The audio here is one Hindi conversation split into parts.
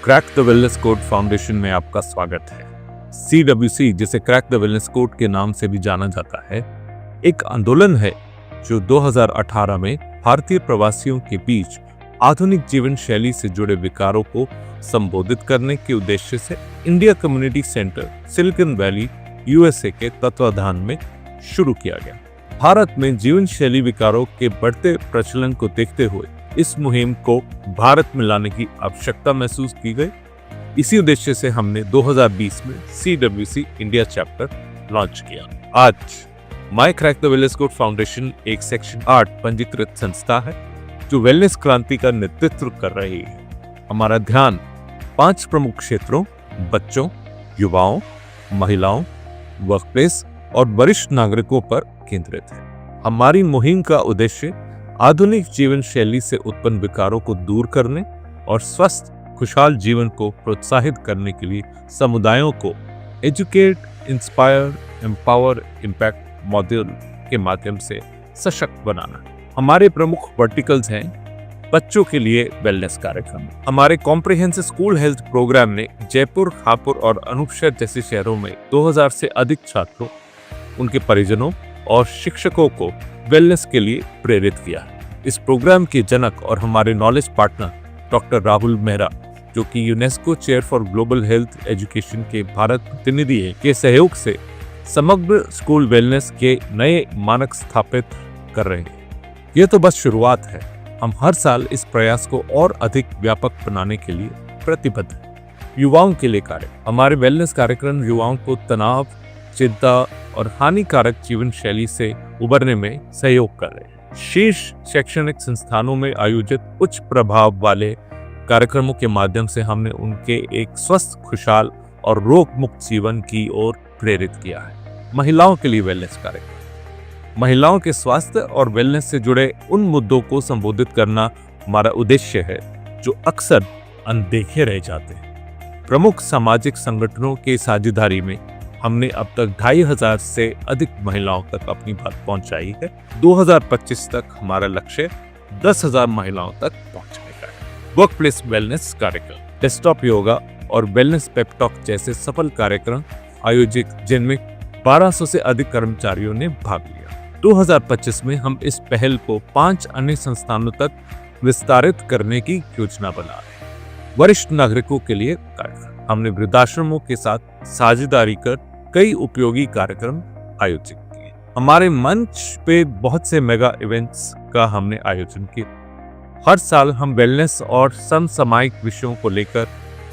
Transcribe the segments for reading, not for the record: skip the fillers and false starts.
Crack the wellness code foundation में आपका स्वागत है। CWC, जिसे क्रैक द वेलनेस कोड के नाम से भी जाना जाता है, एक आंदोलन है जो 2018 में भारतीय प्रवासियों के बीच आधुनिक जीवन शैली से जुड़े विकारों को संबोधित करने के उद्देश्य से India community centre, silicon valley, USA के तत्वाधान में शुरू किया गया। भारत में जीवन शैली विकारों के बढ़ते प्रचलन को देखते हुए इस मुहिम को भारत में लाने की आवश्यकता महसूस की गई। इसी उद्देश्य से हमने 2020 में CWC इंडिया चैप्टर लॉन्च किया। आज my crack the wellness code foundation एक सेक्शन 8 पंजीकृत संस्था है जो वेलनेस क्रांति का नेतृत्व कर रही है। हमारा ध्यान 5 प्रमुख क्षेत्रों, बच्चों, युवाओं, महिलाओं, वर्कप्लेस और वरिष्ठ नागरिकों पर केंद्रित है। हमारी मुहिम का उद्देश्य आधुनिक जीवन शैली से उत्पन्न विकारों को दूर करने और स्वस्थ खुशहाल जीवन को प्रोत्साहित करने के लिए समुदायों को educate, inspire, empower, impact module के माध्यम से सशक्त बनाना। हमारे प्रमुख वर्टिकल्स हैं बच्चों के लिए वेलनेस कार्यक्रम। हमारे कॉम्प्रिहेंसिव स्कूल हेल्थ प्रोग्राम ने जयपुर, हापुड़ और अनूपशहर जैसे शहरों में 2000 से अधिक छात्रों, उनके परिजनों और शिक्षकों को वेलनेस के लिए प्रेरित किया। इस प्रोग्राम के जनक और हमारे knowledge partner doctor Rahul Mehra, जो कि UNESCO chair for global health education के भारत प्रतिनिधि है, के सहयोग से समग्र स्कूल वेलनेस के नए मानक स्थापित कर रहे हैं। यह तो बस शुरुआत है। हम हर साल इस प्रयास को और अधिक व्यापक बनाने के लिए प्रतिबद्ध हैं। युवाओं के लिए कार्य। हमारे वेलनेस कार्यक्रम युवाओं को तनाव, चिंता और हानिकारक जीवन शैली से उबरने में सहयोग कर रहे हैं। शीर्ष शैक्षणिक संस्थानों में आयोजित उच्च प्रभाव वाले कार्यक्रमों के माध्यम से हमने उनके एक स्वस्थ, खुशहाल और रोग मुक्त जीवन की ओर प्रेरित किया है। महिलाओं के लिए वेलनेस कार्यक्रम। महिलाओं के स्वास्थ्य और वेलनेस से जुड़े उन मुद्दों को संबोधित करना हमारा उद्देश्य है जो अक्सर अनदेखे रह जाते हैं। प्रमुख सामाजिक संगठनों की साझेदारी में हमने अब तक 2500 से अधिक महिलाओं तक अपनी बात पहुंचाई है। 2025 तक हमारा लक्ष्य 10,000 महिलाओं तक पहुंचने का है। वर्कप्लेस वेलनेस कार्यक्रम, डेस्कटॉप योगा और वेलनेस पेप टॉक जैसे सफल कार्यक्रम आयोजित, जिनमें 1200 से अधिक कर्मचारियों ने भाग लिया। 2025 में हम इस पहल को 5 अन्य संस्थानों तक विस्तारित करने की योजना बना रहे हैं। वरिष्ठ नागरिकों के लिए कार्यक्रम। हमने वृद्धाश्रमों के साथ साझेदारी कर कई उपयोगी कार्यक्रम आयोजित किए। हमारे मंच पे बहुत से मेगा इवेंट्स का हमने आयोजन किया। हर साल हम वेलनेस और समसामयिक विषयों को लेकर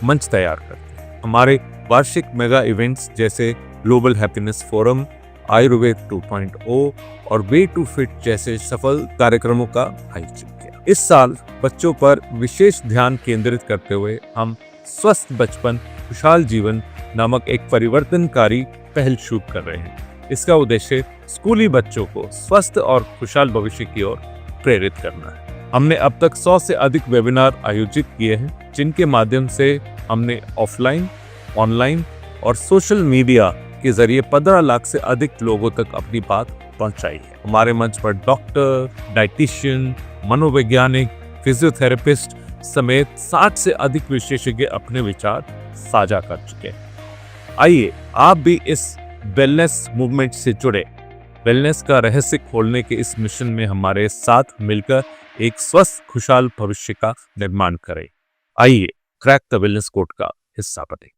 मंच तैयार करते हैं। हमारे वार्षिक मेगा इवेंट्स जैसे ग्लोबल हैप्पीनेस फोरम, आयुर्वेद 2.0 और वे टू फिट जैसे सफल कार्यक्रमों का आयोजन किया। इस साल बच्चों पर विशेष ध्यान केंद्रित करते हुए हम स्वस्थ बचपन, खुशहाल जीवन नामक एक परिवर्तनकारी पहल शुरू कर रहे हैं। इसका उद्देश्य स्कूली बच्चों को स्वस्थ और खुशहाल भविष्य की ओर प्रेरित करना है। हमने अब तक 100 से अधिक वेबिनार आयोजित किए हैं, जिनके माध्यम से हमने ऑफलाइन, ऑनलाइन और सोशल मीडिया के जरिए 15 लाख से अधिक लोगों तक अपनी बात पहुंचाई है। हमारे मंच पर डॉक्टर, डाइटिशियन, मनोवैज्ञानिक, फिजियोथेरेपिस्ट समेत 60 से अधिक विशेषज्ञ अपने विचार साझा कर चुके हैं। आइए आप भी इस वेलनेस मूवमेंट से जुड़े, वेलनेस का रहस्य खोलने के इस मिशन में हमारे साथ मिलकर एक स्वस्थ, खुशहाल भविष्य का निर्माण करें। आइए क्रैक द वेलनेस कोड का हिस्सा बने।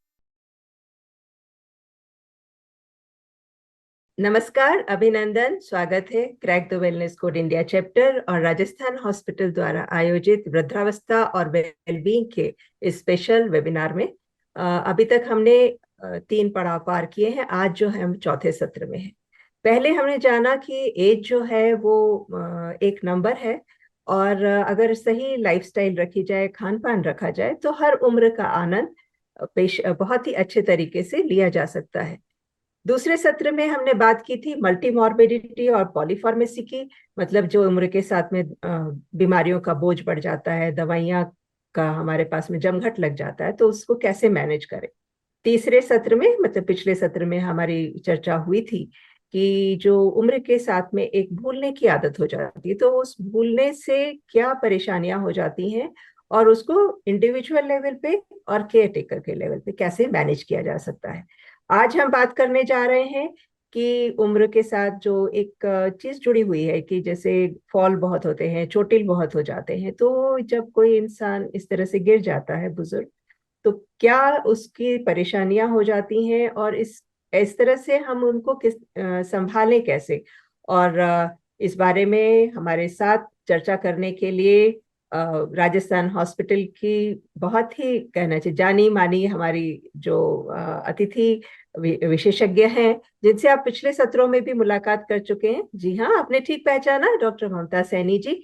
नमस्कार, अभिनंदन, स्वागत है crack the wellness code India chapter और राजस्थान हॉस्पिटल द्वारा आयोजित वृद्धावस्था और वेलबींग के इस स्पेशल वेबिनार में। अभी तक हमने 3 पड़ाव पार किए हैं। आज जो है हम चौथे सत्र में हैं। पहले हमने जाना कि एज जो है वो एक नंबर है और अगर सही लाइफस्टाइल रखी जाए, खान पान रखा जाए, तो हर उम्र का आनंद बहुत ही अच्छे तरीके से लिया जा सकता है। दूसरे सत्र में हमने बात की थी मल्टी मॉर्बिडिटी और पॉलीफार्मेसी की, मतलब जो उम्र के साथ में बीमारियों का बोझ बढ़ जाता है, दवाइयाँ का हमारे पास में जमघट लग जाता है, तो उसको कैसे मैनेज करें। तीसरे सत्र में, मतलब पिछले सत्र में हमारी चर्चा हुई थी कि जो उम्र के साथ में एक भूलने की आदत हो जाती है, तो उस भूलने से क्या परेशानियां हो जाती हैं और उसको इंडिविजुअल लेवल पे और केयर टेकर के लेवल पे कैसे मैनेज किया जा सकता है। आज हम बात करने जा रहे हैं कि उम्र के साथ जो एक चीज जुड़ी हुई है कि जैसे फॉल बहुत होते हैं, चोटिल बहुत हो जाते हैं, तो जब कोई इंसान इस तरह से गिर जाता है बुजुर्ग, तो क्या उसकी परेशानियां हो जाती हैं, और इस तरह से हम उनको संभालें कैसे। और इस बारे में हमारे साथ चर्चा करने के लिए राजस्थान हॉस्पिटल की बहुत ही कहना चाहिए जानी मानी हमारी जो अतिथि विशेषज्ञ हैं, जिनसे आप पिछले सत्रों में भी मुलाकात कर चुके हैं। जी हाँ, आपने ठीक पहचाना, डॉक्टर ममता सैनी जी।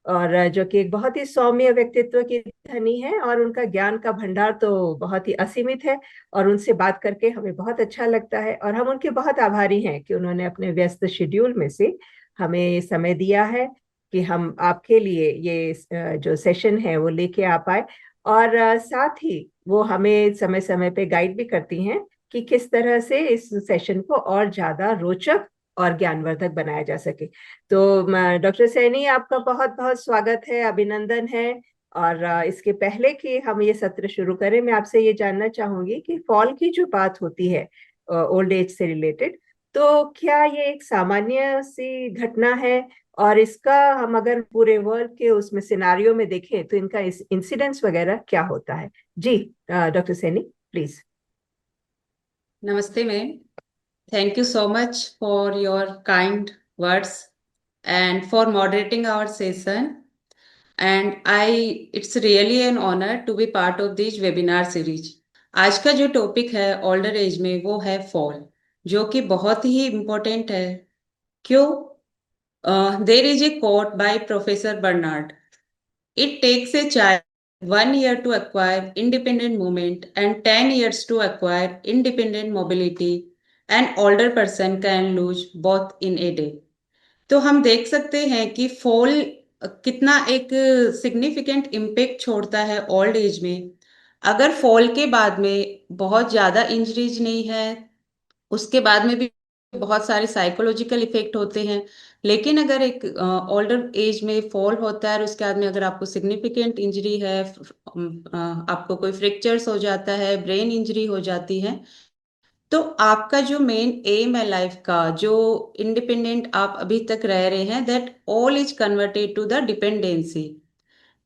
और जो कि एक बहुत ही सौम्य व्यक्तित्व की धनी है, और उनका ज्ञान का भंडार तो बहुत ही असीमित है। और उनसे बात करके हमें बहुत अच्छा लगता है, और हम उनके बहुत आभारी हैं कि उन्होंने अपने व्यस्त शेड्यूल में से हमें समय दिया है कि हम आपके लिए ये जो सेशन है वो लेके आ पाए। और साथ ही वो हमें समय समय पे गाइड भी करती हैं कि किस तरह से इस सेशन को और ज्यादा रोचक और ज्ञानवर्धक बनाया जा सके। तो डॉक्टर सैनी, आपका बहुत बहुत स्वागत है, अभिनंदन है। और इसके पहले कि हम ये सत्र शुरू करें, मैं आपसे ये जानना चाहूंगी कि फॉल की जो बात होती है ओल्ड एज से रिलेटेड, तो क्या ये एक सामान्य सी घटना है, और इसका हम अगर पूरे वर्ल्ड के उसमें सिनारियो में देखें तो इनका इंसिडेंस वगैरह क्या होता है। जी doctor Saini, please. Namaste, ma'am. Thank you so much for your kind words and for moderating our session. And it's really an honor to be part of this webinar series. आज का जो टॉपिक है ओल्डर एज में वो है फॉल, जो कि बहुत ही इम्पोर्टेंट है। क्यों? There is a quote by professor Bernard. It takes a child 1 year to acquire independent movement and 10 years to acquire independent mobility. An older person can lose both in a day. तो हम देख सकते हैं कि फॉल कितना एक सिग्निफिकेंट इम्पैक्ट छोड़ता है ओल्ड एज में। अगर फॉल के बाद में बहुत ज़्यादा इंजरीज नहीं है, उसके बाद में भी बहुत सारे साइकोलॉजिकल इफेक्ट होते हैं, लेकिन अगर एक ओल्डर एज में फॉल होता है और उसके बाद में अगर आपको सिग्निफिकेंट इंजरी है, आपको कोई फ्रैक्चर्स हो जाता है, ब्रेन इंजरी हो जाती है, तो आपका जो मेन एम है लाइफ का, जो इंडिपेंडेंट आप अभी तक रह रहे हैं, that all is converted to the dependency.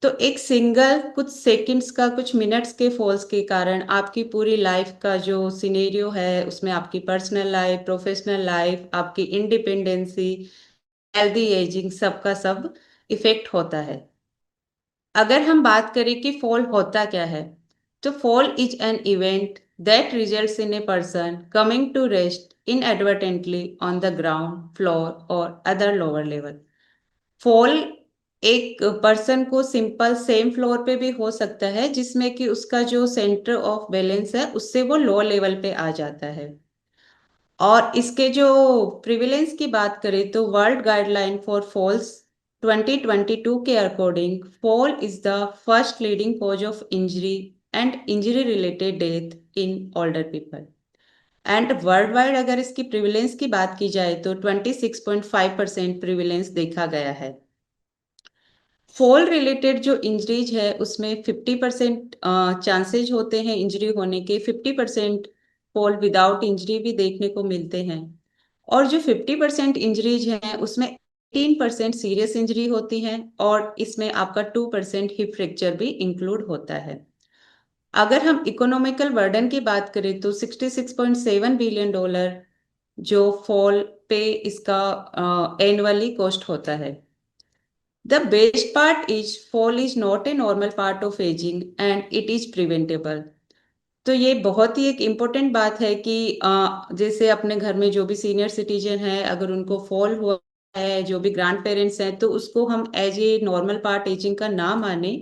तो एक सिंगल कुछ सेकंड्स का, कुछ मिनट्स के फॉल्स के कारण आपकी पूरी लाइफ का जो सिनेरियो है, उसमें आपकी पर्सनल लाइफ, प्रोफेशनल लाइफ, आपकी इंडिपेंडेंसी, हेल्दी एजिंग, सबका सब इफेक्ट होता है। अगर हम बात करें कि फॉल होता क्या है, तो fall is an event that results in a person coming to rest inadvertently on the ground, floor और अदर लोअर लेवल। फॉल एक पर्सन को सिंपल सेम फ्लोर पे भी हो सकता है, जिसमें कि उसका जो सेंटर ऑफ बैलेंस है उससे वो लो लेवल पे आ जाता है। और इसके जो प्रिविलेंस की बात करें तो वर्ल्ड गाइडलाइन फॉर फॉल्स 2022 के according fall is the first leading cause of injury and injury related death in older people. And world wide अगर इसकी प्रिविलेंस की बात की जाए तो 26.5% प्रिविलेंस देखा गया है। फॉल रिलेटेड जो इंजरीज है उसमें 50% चांसेज होते हैं इंजरी होने के, 50% फॉल विदाउट इंजरी भी देखने को मिलते हैं। और जो 50% इंजरीज हैं उसमें 18% सीरियस इंजरी होती हैं, और इसमें आपका 2% हिप फ्रैक्चर भी इंक्लूड होता है। अगर हम इकोनॉमिकल बर्डन की बात करें तो $66.7 बिलियन जो फॉल पे इसका एनुअली कॉस्ट होता है। The best part is fall is not a normal part of aging and it is preventable. तो ये बहुत ही एक इम्पोर्टेंट बात है कि जैसे अपने घर में जो भी सीनियर सिटीजन है, अगर उनको फॉल हुआ है, जो भी ग्रैंड पेरेंट्स हैं, तो उसको हम as a normal part ageing का ना माने,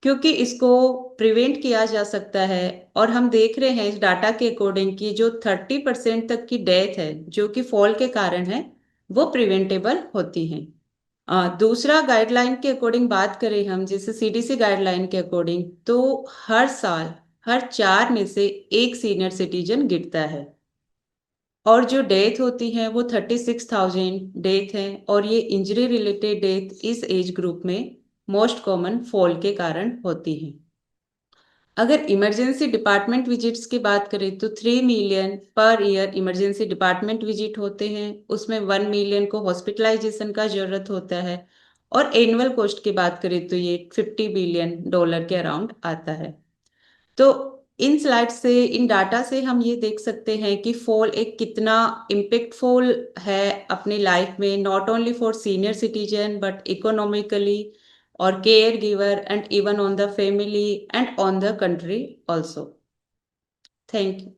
क्योंकि इसको प्रिवेंट किया जा सकता है। और हम देख रहे हैं इस डाटा के अकॉर्डिंग कि जो 30% तक की डेथ है जो कि फॉल के कारण है, वो प्रिवेंटेबल होती हैं। दूसरा गाइडलाइन के अकॉर्डिंग बात करें हम, जैसे सीडीसी गाइडलाइन के अकॉर्डिंग, तो हर साल हर 4 में से एक सीनियर सिटीजन गिरता है, और जो डेथ होती है वो 36,000 डेथ है, और ये इंजरी रिलेटेड डेथ इस एज ग्रुप में मोस्ट कॉमन फॉल के कारण होती हैं। अगर इमरजेंसी डिपार्टमेंट विजिट्स की बात करें तो 3 million per year emergency department visit होते हैं, उसमें 1 मिलियन को हॉस्पिटलाइजेशन का जरूरत होता है, और एनुअल कॉस्ट की बात करें तो ये $50 बिलियन के अराउंड आता है। तो इन स्लाइड से, इन डाटा से हम ये देख सकते हैं कि फॉल एक कितना इम्पेक्टफुल है अपनी लाइफ में, not only for senior citizen but economically और care giver and even on the family and on the country also. Thank you.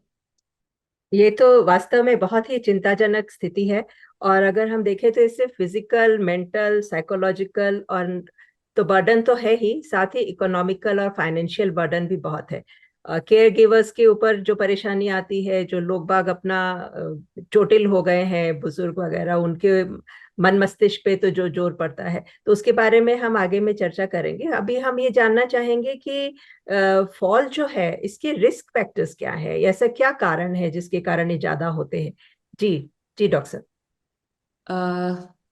ये तो वास्तव में बहुत ही चिंताजनक स्थिति है। और अगर हम देखें तो इससे फिजिकल, मेंटल, साइकोलॉजिकल और तो बर्डन तो है ही, साथ ही इकोनॉमिकल और फाइनेंशियल बर्डन भी बहुत है। केयर गिवर्स के ऊपर जो परेशानी आती है, जो लोग बाग अपना चोटिल हो गए हैं, बुजुर्ग वगैरह, उनके मन मस्तिष्क पे तो जो जोर पड़ता है, तो उसके बारे में हम आगे में चर्चा करेंगे। अभी हम ये जानना चाहेंगे कि फॉल जो है, इसके रिस्क फैक्टर्स क्या है, ऐसा क्या कारण है जिसके कारण ये ज्यादा होते हैं। जी, जी डॉक्टर।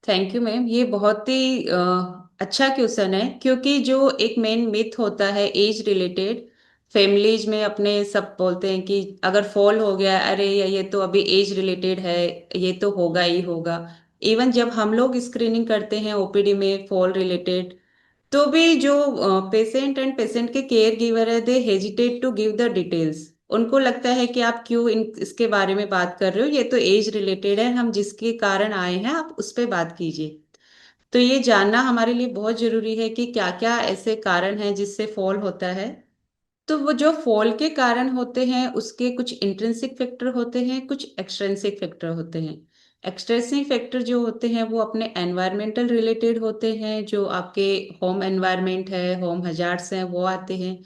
थैंक यू मैम, ये बहुत ही अच्छा क्वेश्चन है, क्योंकि जो एक मेन मिथ होता है एज रिलेटेड, फैमिलीज में अपने सब बोलते हैं कि अगर फॉल हो गया, अरे ये तो अभी एज रिलेटेड है, ये तो होगा ही होगा। इवन जब हम लोग स्क्रीनिंग करते हैं ओपीडी में फॉल रिलेटेड, तो भी जो पेशेंट एंड पेशेंट के केयर गिवर है, they hesitate to give the details. उनको लगता है कि आप क्यों इसके बारे में बात कर रहे हो, ये तो एज रिलेटेड है, हम जिसके कारण आए हैं आप उस पर बात कीजिए। तो ये जानना हमारे लिए बहुत जरूरी है कि क्या क्या ऐसे कारण हैं जिससे फॉल होता है। तो वो जो फॉल के कारण होते हैं उसके कुछ इंट्रिंसिक फैक्टर होते हैं, कुछ एक्सट्रिंसिक फैक्टर होते हैं। एक्सट्रिंसिक फैक्टर जो होते हैं वो अपने एनवायरमेंटल रिलेटेड होते हैं, जो आपके होम एनवायरमेंट है, होम हजार्ड्स हैं, वो आते हैं।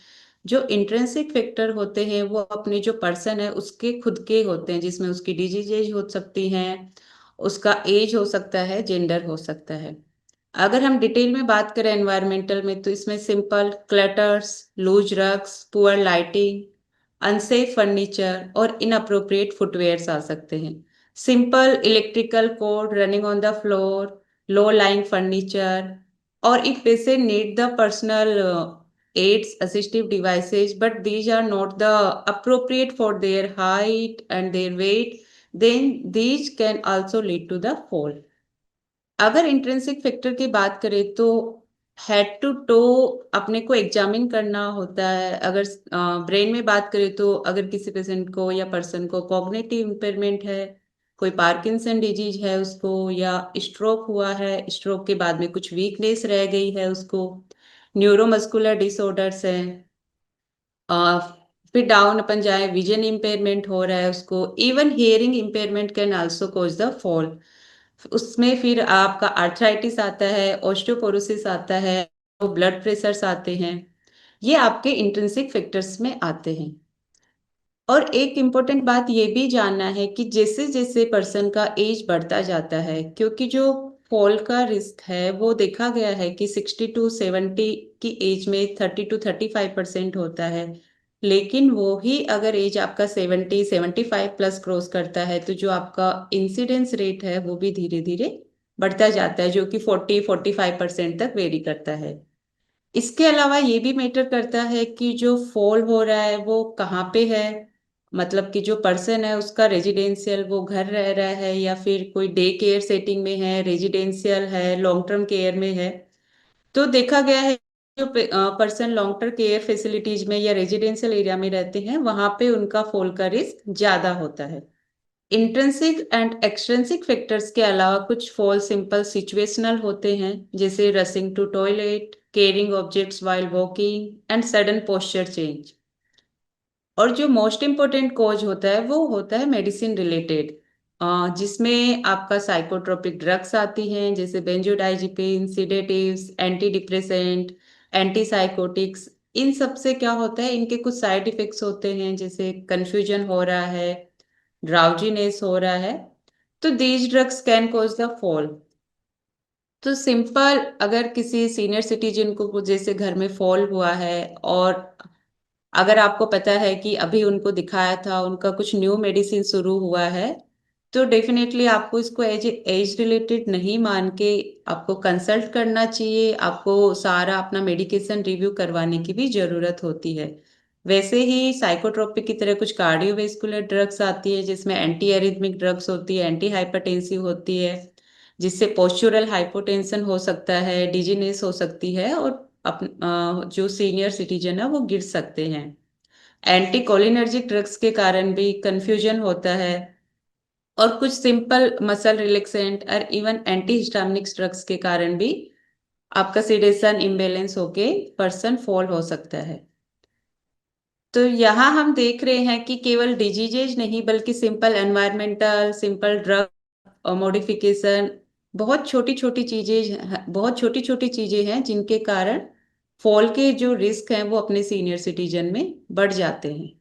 जो इंट्रिंसिक फैक्टर होते हैं वो अपने जो पर्सन है उसके खुद के होते हैं, जिसमें उसकी डिजीजेज हो सकती हैं, उसका एज हो सकता है, जेंडर हो सकता है। अगर हम डिटेल में बात करें एनवायरमेंटल में, तो इसमें simple clutters, loose rugs, poor lighting, unsafe furniture और इनअप्रोप्रिएट फुटवेयर्स आ सकते हैं। Simple electrical cord running on the floor, low lying furniture, और if patient need the personal aids, assistive devices, but these are not the appropriate for their height and their weight, then these can also lead to the fall. अगर इंट्रिंसिक फैक्टर की बात करें तो हेड टू टो अपने को एग्जामिन करना होता है। अगर ब्रेन में बात करें तो अगर किसी पेशेंट को या पर्सन को कॉग्निटिव इम्पेयरमेंट है, कोई पार्किंसन डिजीज है उसको, या स्ट्रोक हुआ है, स्ट्रोक के बाद में कुछ वीकनेस रह गई है उसको, न्यूरोमस्कुलर डिसऑर्डर्स हैं, आ, फिर डाउन अपन जाए, विजन इम्पेयरमेंट हो रहा है उसको, even hearing impairment can also cause the fall. उसमें फिर आपका आर्थराइटिस आता है, ऑस्टियोपोरोसिस आता है, ब्लड प्रेशर्स आते हैं, ये आपके इंट्रिंसिक फैक्टर्स में आते हैं। और एक इम्पोर्टेंट बात ये भी जानना है कि जैसे जैसे पर्सन का एज बढ़ता जाता है, क्योंकि जो फॉल का रिस्क है वो देखा गया है कि 60 to 70 की एज में 30 to 35% होता है, लेकिन वो ही अगर एज आपका 70-75 प्लस क्रॉस करता है तो जो आपका इंसिडेंस रेट है वो भी धीरे धीरे बढ़ता जाता है, जो कि 40-45% तक वेरी करता है। इसके अलावा ये भी मैटर करता है कि जो फॉल हो रहा है वो कहाँ पे है, मतलब कि जो पर्सन है उसका रेजिडेंशियल, वो घर रह रहा है या फिर कोई डे केयर सेटिंग में है, रेजिडेंशियल है, लॉन्ग टर्म केयर में है। तो देखा गया है जो person long term care facilities में या रेजिडेंशियल एरिया में रहते हैं वहां पे उनका फॉल का रिस्क ज्यादा होता है। इंट्रिंसिक एंड एक्सट्रिंसिक फैक्टर्स के अलावा कुछ फॉल सिंपल सिचुएशनल होते हैं, जैसे rushing to toilet, carrying objects while walking and sudden posture change. और जो मोस्ट इम्पोर्टेंट कॉज होता है वो होता है मेडिसिन रिलेटेड, जिसमें आपका साइकोट्रोपिक ड्रग्स आती हैं, जैसे benzodiazepine, sedatives, anti depressant, antipsychotics. इन सब से क्या होता है, इनके कुछ साइड इफेक्ट्स होते हैं, जैसे कंफ्यूजन हो रहा है, ड्राउजीनेस हो रहा है। तो these drugs can cause the fall. तो सिंपल, अगर किसी सीनियर सिटीजन को जैसे घर में फॉल हुआ है, और अगर आपको पता है कि अभी उनको दिखाया था, उनका कुछ न्यू मेडिसिन शुरू हुआ है, तो डेफिनेटली आपको इसको एज रिलेटेड नहीं मान के आपको कंसल्ट करना चाहिए। आपको सारा अपना मेडिकेशन रिव्यू करवाने की भी जरूरत होती है। वैसे ही साइकोट्रोपिक की तरह कुछ कार्डियोवेस्कुलर ड्रग्स आती है, जिसमें एंटी एरिथमिक ड्रग्स होती है, एंटी हाइपरटेंसिव होती है, जिससे पोस्चुरल हाइपोटेंशन हो सकता है, डिजीनेस हो सकती है, और जो सीनियर सिटीजन है वो गिर सकते हैं। एंटी कोलिनर्जिक ड्रग्स के कारण भी कंफ्यूजन होता है, और कुछ सिंपल मसल रिलैक्सेंट और इवन एंटी हिस्टामिनिक्स ड्रग्स के कारण भी आपका सिडेशन इम्बेलेंस होके पर्सन फॉल हो सकता है। तो यहाँ हम देख रहे हैं कि केवल डिजीजेज नहीं, बल्कि simple environmental, simple drug modification, बहुत छोटी छोटी चीजें हैं जिनके कारण फॉल के जो रिस्क हैं वो अपने सीनियर सिटीजन में बढ़ जाते हैं।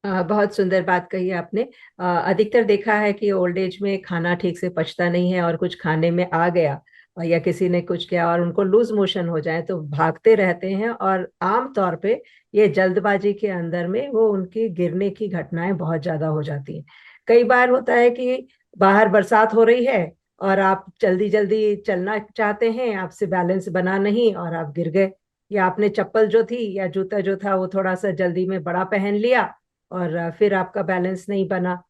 बहुत सुंदर बात कही आपने। अधिकतर देखा है कि ओल्ड एज में खाना ठीक से पचता नहीं है, और कुछ खाने में आ गया या किसी ने कुछ किया और उनको लूज मोशन हो जाए तो भागते रहते हैं, और आम तौर पे ये जल्दबाजी के अंदर में वो उनकी गिरने की घटनाएं बहुत ज्यादा हो जाती हैं। कई बार होता है कि बाहर बरसात हो रही है और आप जल्दी जल्दी चलना चाहते हैं, आपसे बैलेंस बना नहीं और आप गिर गए, या आपने चप्पल जो थी या जूता जो था वो थोड़ा सा जल्दी में बड़ा पहन लिया और फिर आपका बैलेंस नहीं बना।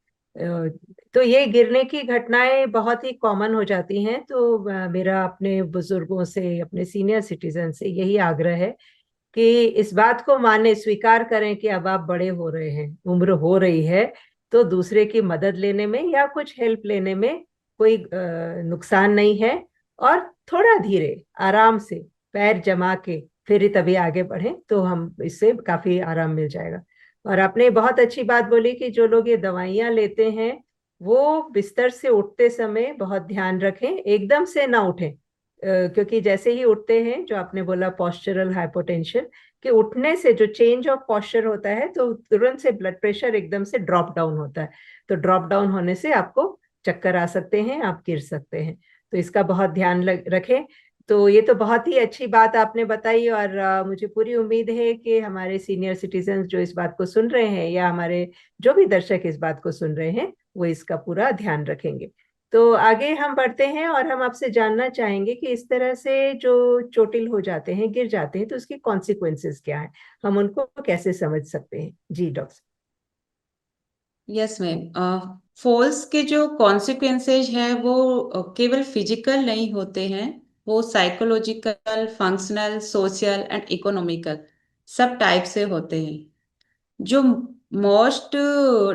तो ये गिरने की घटनाएं बहुत ही कॉमन हो जाती हैं। तो मेरा अपने बुजुर्गों से, अपने सीनियर सिटीजन से यही आग्रह है कि इस बात को माने, स्वीकार करें कि अब आप बड़े हो रहे हैं, उम्र हो रही है, तो दूसरे की मदद लेने में या कुछ हेल्प लेने में कोई नुकसान नहीं है। और थोड़ा धीरे आराम से पैर जमा के फिर ही तभी आगे बढ़ें, तो हम इससे काफी आराम मिल जाएगा। और आपने बहुत अच्छी बात बोली कि जो लोग ये दवाइयां लेते हैं वो बिस्तर से उठते समय बहुत ध्यान रखें, एकदम से ना उठें। क्योंकि जैसे ही उठते हैं, जो आपने बोला पोस्चरल हाइपोटेंशन, कि उठने से जो चेंज ऑफ पोस्चर होता है तो तुरंत से ब्लड प्रेशर एकदम से ड्रॉप डाउन होता है। तो ड्रॉप डाउन होने से आपको चक्कर आ सकते हैं, आप गिर सकते हैं। तो इसका बहुत ध्यान रखें। तो ये तो बहुत ही अच्छी बात आपने बताई, और मुझे पूरी उम्मीद है कि हमारे सीनियर सिटीजन जो इस बात को सुन रहे हैं, या हमारे जो भी दर्शक इस बात को सुन रहे हैं, वो इसका पूरा ध्यान रखेंगे। तो आगे हम बढ़ते हैं और हम आपसे जानना चाहेंगे कि इस तरह से जो चोटिल हो जाते हैं, गिर जाते हैं, तो उसकी कॉन्सिक्वेंसेस क्या है, हम उनको कैसे समझ सकते हैं? जी डॉक्टर। यस मैम, फॉल्स के जो कॉन्सिक्वेंसेज हैं वो केवल फिजिकल नहीं होते हैं, वो psychological, functional, social and economical सब टाइप से होते हैं। जो मोस्ट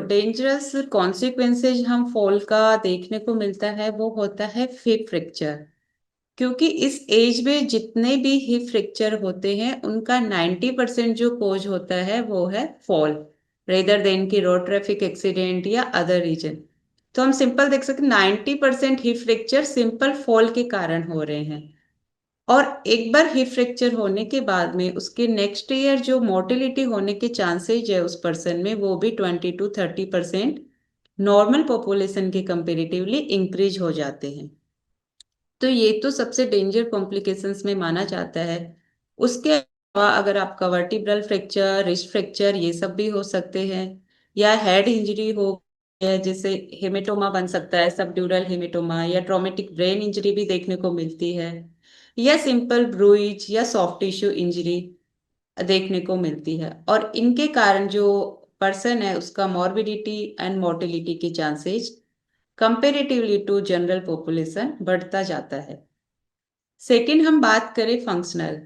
डेंजरस कॉन्सिक्वेंसेज हम फॉल का देखने को मिलता है वो होता है हिप फ्रैक्चर। क्योंकि इस एज में जितने भी हिप फ्रैक्चर होते हैं उनका 90% जो कोज होता है वो है फॉल, रेदर देन की रोड ट्रैफिक एक्सीडेंट या अदर रीजन। तो हम सिंपल देख सकते 90% हिप फ्रैक्चर सिंपल फॉल के कारण हो रहे हैं। और एक बार हिप फ्रैक्चर होने के बाद में उसके नेक्स्ट ईयर जो मोर्टेलिटी होने के चांसेज है उस पर्सन में, वो भी 20 to 30% नॉर्मल पॉपुलेशन के कंपेरेटिवली इंक्रीज हो जाते हैं। तो ये तो सबसे डेंजर कॉम्प्लिकेशंस में माना जाता है। उसके अलावा अगर आपका वर्टिब्रल फ्रैक्चर, रिस्ट फ्रैक्चर, ये सब भी हो सकते हैं, या हेड इंजरी हो है, जैसे हेमेटोमा बन सकता है, सबड्यूरल हेमेटोमा, या ट्रॉमेटिक ब्रेन इंजरी भी देखने को मिलती है, या सिंपल ब्रूइज या सॉफ्ट टिश्यू इंजरी देखने को मिलती है। और इनके कारण जो पर्सन है उसका मॉर्बिडिटी एंड मोर्टेलिटी के chances comparatively to general population बढ़ता जाता है। सेकंड, हम बात करें फंक्शनल।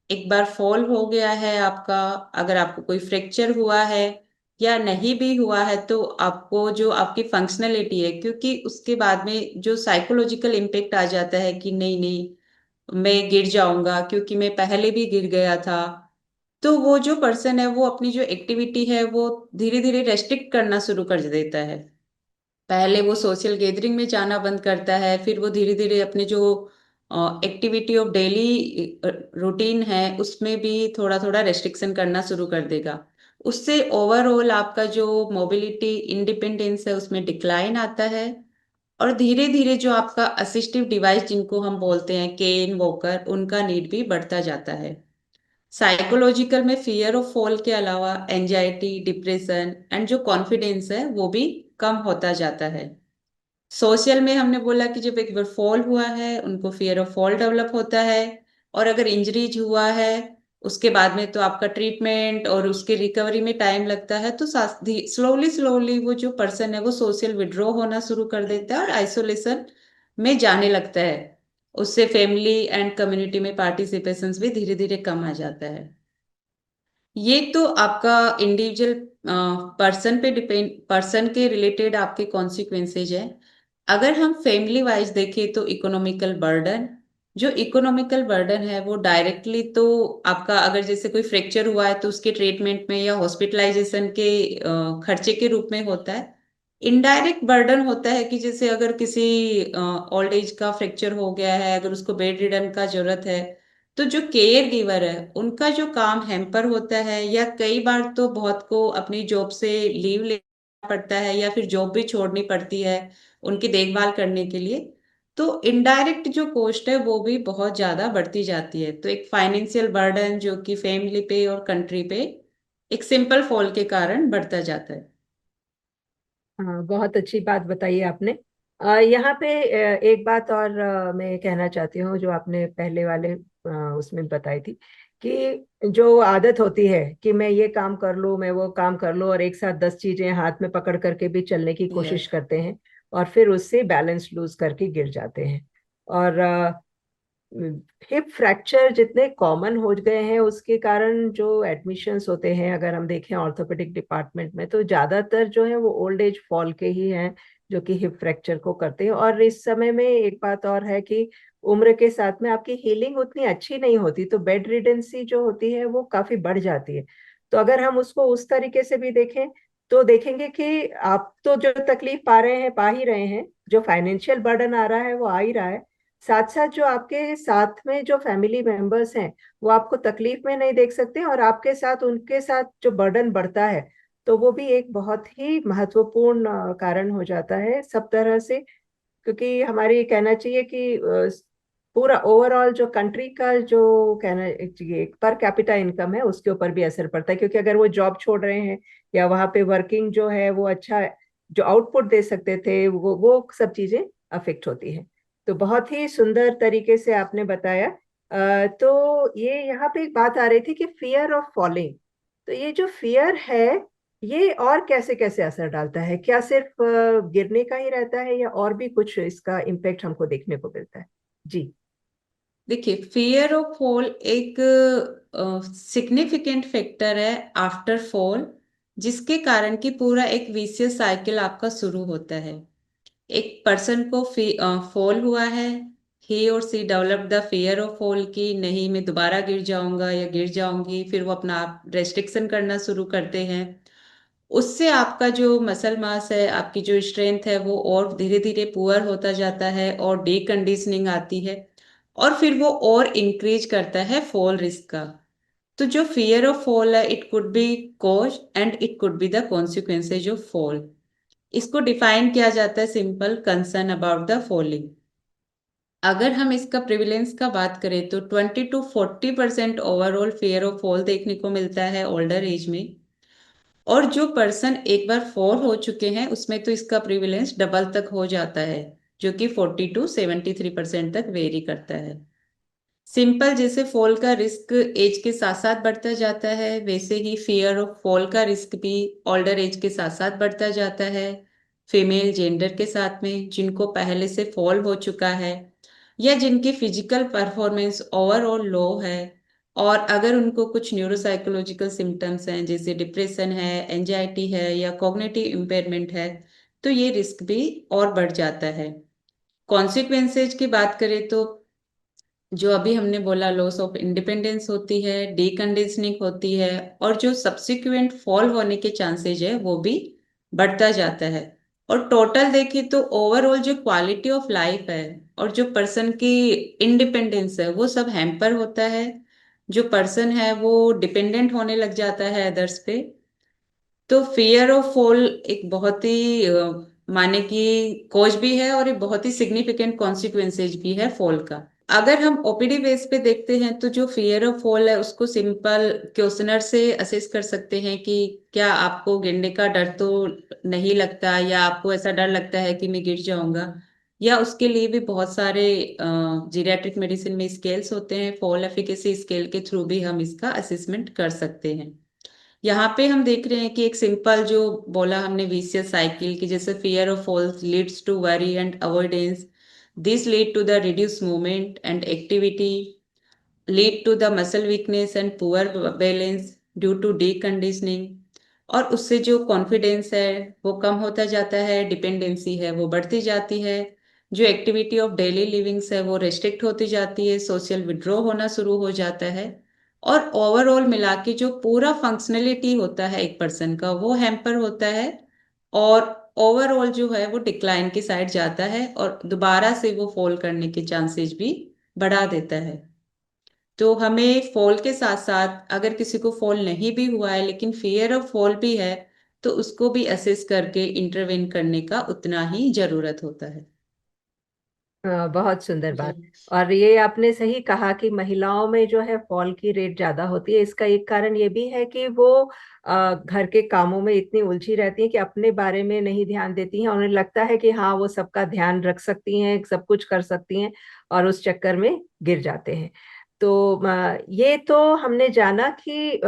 एक बार फॉल हो गया है आपका, अगर आपको कोई फ्रैक्चर हुआ है या नहीं भी हुआ है, तो आपको जो आपकी फंक्शनलिटी है, क्योंकि उसके बाद में जो साइकोलॉजिकल इम्पेक्ट आ जाता है कि नहीं नहीं मैं गिर जाऊंगा क्योंकि मैं पहले भी गिर गया था। तो वो जो पर्सन है वो अपनी जो एक्टिविटी है वो धीरे धीरे रेस्ट्रिक्ट करना शुरू कर देता है। पहले वो सोशल गैदरिंग में जाना बंद करता है, फिर वो धीरे धीरे अपने जो एक्टिविटी ऑफ डेली रूटीन है उसमें भी थोड़ा थोड़ा रेस्ट्रिक्शन करना शुरू कर देगा। उससे ओवरऑल आपका जो मोबिलिटी इंडिपेंडेंस है उसमें डिक्लाइन आता है, और धीरे धीरे जो आपका असिस्टिव डिवाइस जिनको हम बोलते हैं केन वॉकर, उनका नीड भी बढ़ता जाता है। साइकोलॉजिकल में फियर ऑफ फॉल के अलावा एंजाइटी, डिप्रेशन एंड जो कॉन्फिडेंस है वो भी कम होता जाता है। सोशल में हमने बोला कि जब एक बार फॉल हुआ है उनको फियर ऑफ फॉल डेवलप होता है, और अगर इंजरीज हुआ है उसके बाद में तो आपका ट्रीटमेंट और उसके रिकवरी में टाइम लगता है, तो स्लोली स्लोली वो जो पर्सन है वो सोशल विड्रॉ होना शुरू कर देता है और आइसोलेशन में जाने लगता है। उससे फैमिली एंड कम्युनिटी में पार्टिसिपेशन भी धीरे धीरे कम आ जाता है। ये तो आपका इंडिविजुअल पर्सन पे डिपेंड, पर्सन के रिलेटेड आपके कॉन्सिक्वेंसेज है। अगर हम फैमिली वाइज देखें तो इकोनॉमिकल बर्डन, जो इकोनॉमिकल बर्डन है वो डायरेक्टली तो आपका, अगर जैसे कोई फ्रैक्चर हुआ है तो उसके ट्रीटमेंट में या हॉस्पिटलाइजेशन के खर्चे के रूप में होता है। इनडायरेक्ट बर्डन होता है कि जैसे अगर किसी ओल्ड एज का फ्रैक्चर हो गया है, अगर उसको बेड रिडन का जरूरत है, तो जो केयर गिवर है उनका जो काम हैम्पर होता है, या कई बार तो बहुत को अपनी जॉब से लीव लेना पड़ता है या फिर जॉब भी छोड़नी पड़ती है उनकी देखभाल करने के लिए। तो इनडायरेक्ट जो कॉस्ट है वो भी बहुत ज्यादा बढ़ती जाती है। तो एक फाइनेंशियल बर्डन जो कि फैमिली पे और कंट्री पे एक सिंपल फॉल के कारण बढ़ता जाता है। हाँ, बहुत अच्छी बात बताई आपने। यहाँ पे एक बात और मैं कहना चाहती हूँ, जो आपने पहले वाले उसमें बताई थी, कि जो आदत होती है कि मैं ये काम कर लूँ, मैं वो काम कर लूँ, और एक साथ 10 चीजें हाथ में पकड़ करके भी चलने की कोशिश यस। करते हैं, और फिर उससे बैलेंस लूज करके गिर जाते हैं। और हिप फ्रैक्चर जितने कॉमन हो गए हैं उसके कारण जो एडमिशन्स होते हैं, अगर हम देखें ऑर्थोपेडिक डिपार्टमेंट में, तो ज्यादातर जो है वो ओल्ड एज फॉल के ही हैं जो कि हिप फ्रैक्चर को करते हैं। और इस समय में एक बात और है कि उम्र के साथ में आपकी हीलिंग उतनी अच्छी नहीं होती, तो बेड रिडेंसी जो होती है वो काफी बढ़ जाती है। तो अगर हम उसको उस तरीके से भी देखें तो देखेंगे कि आप तो जो तकलीफ पा रहे हैं, पा ही रहे हैं, जो फाइनेंशियल बर्डन आ रहा है वो आ ही रहा है, साथ साथ जो आपके साथ में जो फैमिली मेंबर्स हैं वो आपको तकलीफ में नहीं देख सकते, और आपके साथ उनके साथ जो बर्डन बढ़ता है, तो वो भी एक बहुत ही महत्वपूर्ण कारण हो जाता है सब तरह से। क्योंकि हमारी कहना चाहिए कि पूरा ओवरऑल जो कंट्री का जो कहना चाहिए पर कैपिटा इनकम है उसके ऊपर भी असर पड़ता है, क्योंकि अगर वो जॉब छोड़ रहे हैं या वहां पे वर्किंग जो है वो अच्छा जो आउटपुट दे सकते थे, वो सब चीजें अफेक्ट होती है। तो बहुत ही सुंदर तरीके से आपने बताया। तो ये यहाँ पे एक बात आ रही थी कि फियर ऑफ फॉलिंग, तो ये जो फियर है ये और कैसे कैसे असर डालता है? क्या सिर्फ गिरने का ही रहता है या और भी कुछ इसका इम्पेक्ट हमको देखने को मिलता है? जी। देखिए, फियर ऑफ फॉल एक सिग्निफिकेंट फैक्टर है आफ्टर फॉल, जिसके कारण कि पूरा एक विशियस साइकिल आपका शुरू होता है। एक पर्सन को फॉल हुआ है, ही और she develop the fear of fall की नहीं मैं दोबारा गिर जाऊंगा या गिर जाऊंगी, फिर वो अपना आप रेस्ट्रिक्शन करना शुरू करते हैं। उससे आपका जो मसल मास है, आपकी जो स्ट्रेंथ है वो और धीरे धीरे पुअर होता जाता है और डीकंडीशनिंग आती है, और फिर वो और इंक्रीज करता है फॉल रिस्क का। तो जो फियर ऑफ फॉल है, it could be cause and it could be the consequences of fall. इसको डिफाइन किया जाता है simple concern about the falling. अगर हम इसका प्रिविलेंस का बात करें तो 20 to 40% overall fear of fall देखने को मिलता है ओल्डर एज में। और जो पर्सन एक बार फॉल हो चुके हैं उसमें तो इसका प्रिविलेंस डबल तक हो जाता है, जो कि 40 to 73% तक वेरी करता है। सिंपल, जैसे फॉल का रिस्क एज के साथ साथ बढ़ता जाता है, वैसे ही फियर ऑफ फॉल का रिस्क भी ओल्डर एज के साथ साथ बढ़ता जाता है। फीमेल जेंडर के साथ में जिनको पहले से फॉल हो चुका है, या जिनकी फिजिकल परफॉर्मेंस ओवरऑल लो है, और अगर उनको कुछ न्यूरोसाइकोलॉजिकल सिम्टम्स हैं जैसे डिप्रेशन है, एंजाइटी है या कॉग्निटिव इम्पेयरमेंट है, तो ये रिस्क भी और बढ़ जाता है। कॉन्सिक्वेंसेज की बात करें तो जो अभी हमने बोला, लॉस ऑफ इंडिपेंडेंस होती है, डीकंडीशनिंग होती है, और जो सब्सिक्वेंट फॉल होने के चांसेज है वो भी बढ़ता जाता है। और टोटल देखें तो ओवरऑल जो क्वालिटी ऑफ लाइफ है और जो पर्सन की इंडिपेंडेंस है वो सब हैम्पर होता है। जो पर्सन है वो डिपेंडेंट होने लग जाता है अदर्स पे। तो फियर ऑफ फॉल एक बहुत ही माने की कॉज भी है और एक बहुत ही सिग्निफिकेंट कॉन्सिक्वेंसेज भी है फॉल का। अगर हम ओपीडी बेस पे देखते हैं तो जो फियर ऑफ फॉल है उसको सिंपल क्वेश्चनर से असेस कर सकते हैं कि क्या आपको गिरने का डर तो नहीं लगता, या आपको ऐसा डर लगता है कि मैं गिर जाऊंगा। या उसके लिए भी बहुत सारे जीरियाट्रिक मेडिसिन में स्केल्स होते हैं, फॉल एफिकेसी स्केल के थ्रू भी हम इसका असेसमेंट कर सकते हैं। यहाँ पे हम देख रहे हैं कि एक सिंपल जो बोला हमने विशियस साइकिल की, जैसे fear of falls leads to worry and avoidance, this lead to the reduce movement and activity, lead to the muscle weakness and poor balance due to deconditioning. और उससे जो कॉन्फिडेंस है वो कम होता जाता है, डिपेंडेंसी है वो बढ़ती जाती है, जो एक्टिविटी ऑफ डेली लिविंग्स है वो रेस्ट्रिक्ट होती जाती है, सोशल विड्रॉ होना शुरू हो जाता है, और ओवरऑल मिला के जो पूरा फंक्शनलिटी होता है एक पर्सन का वो हैम्पर होता है, और ओवरऑल जो है वो डिक्लाइन की साइड जाता है, और दोबारा से वो फॉल करने के चांसेस भी बढ़ा देता है। तो हमें फॉल के साथ साथ अगर किसी को फॉल नहीं भी हुआ है लेकिन फियर ऑफ फॉल भी है, तो उसको भी असेस करके इंटरवेन करने का उतना ही जरूरत होता है। बहुत सुंदर बात। जी। और ये आपने सही कहा कि महिलाओं में जो है फॉल की रेट ज्यादा होती है। इसका एक कारण ये भी है कि वो घर के कामों में इतनी उलझी रहती हैं कि अपने बारे में नहीं ध्यान देती हैं। उन्हें लगता है कि हाँ वो सबका ध्यान रख सकती हैं, सब कुछ कर सकती हैं, और उस चक्कर में गिर जाते हैं। तो ये तो हमने जाना कि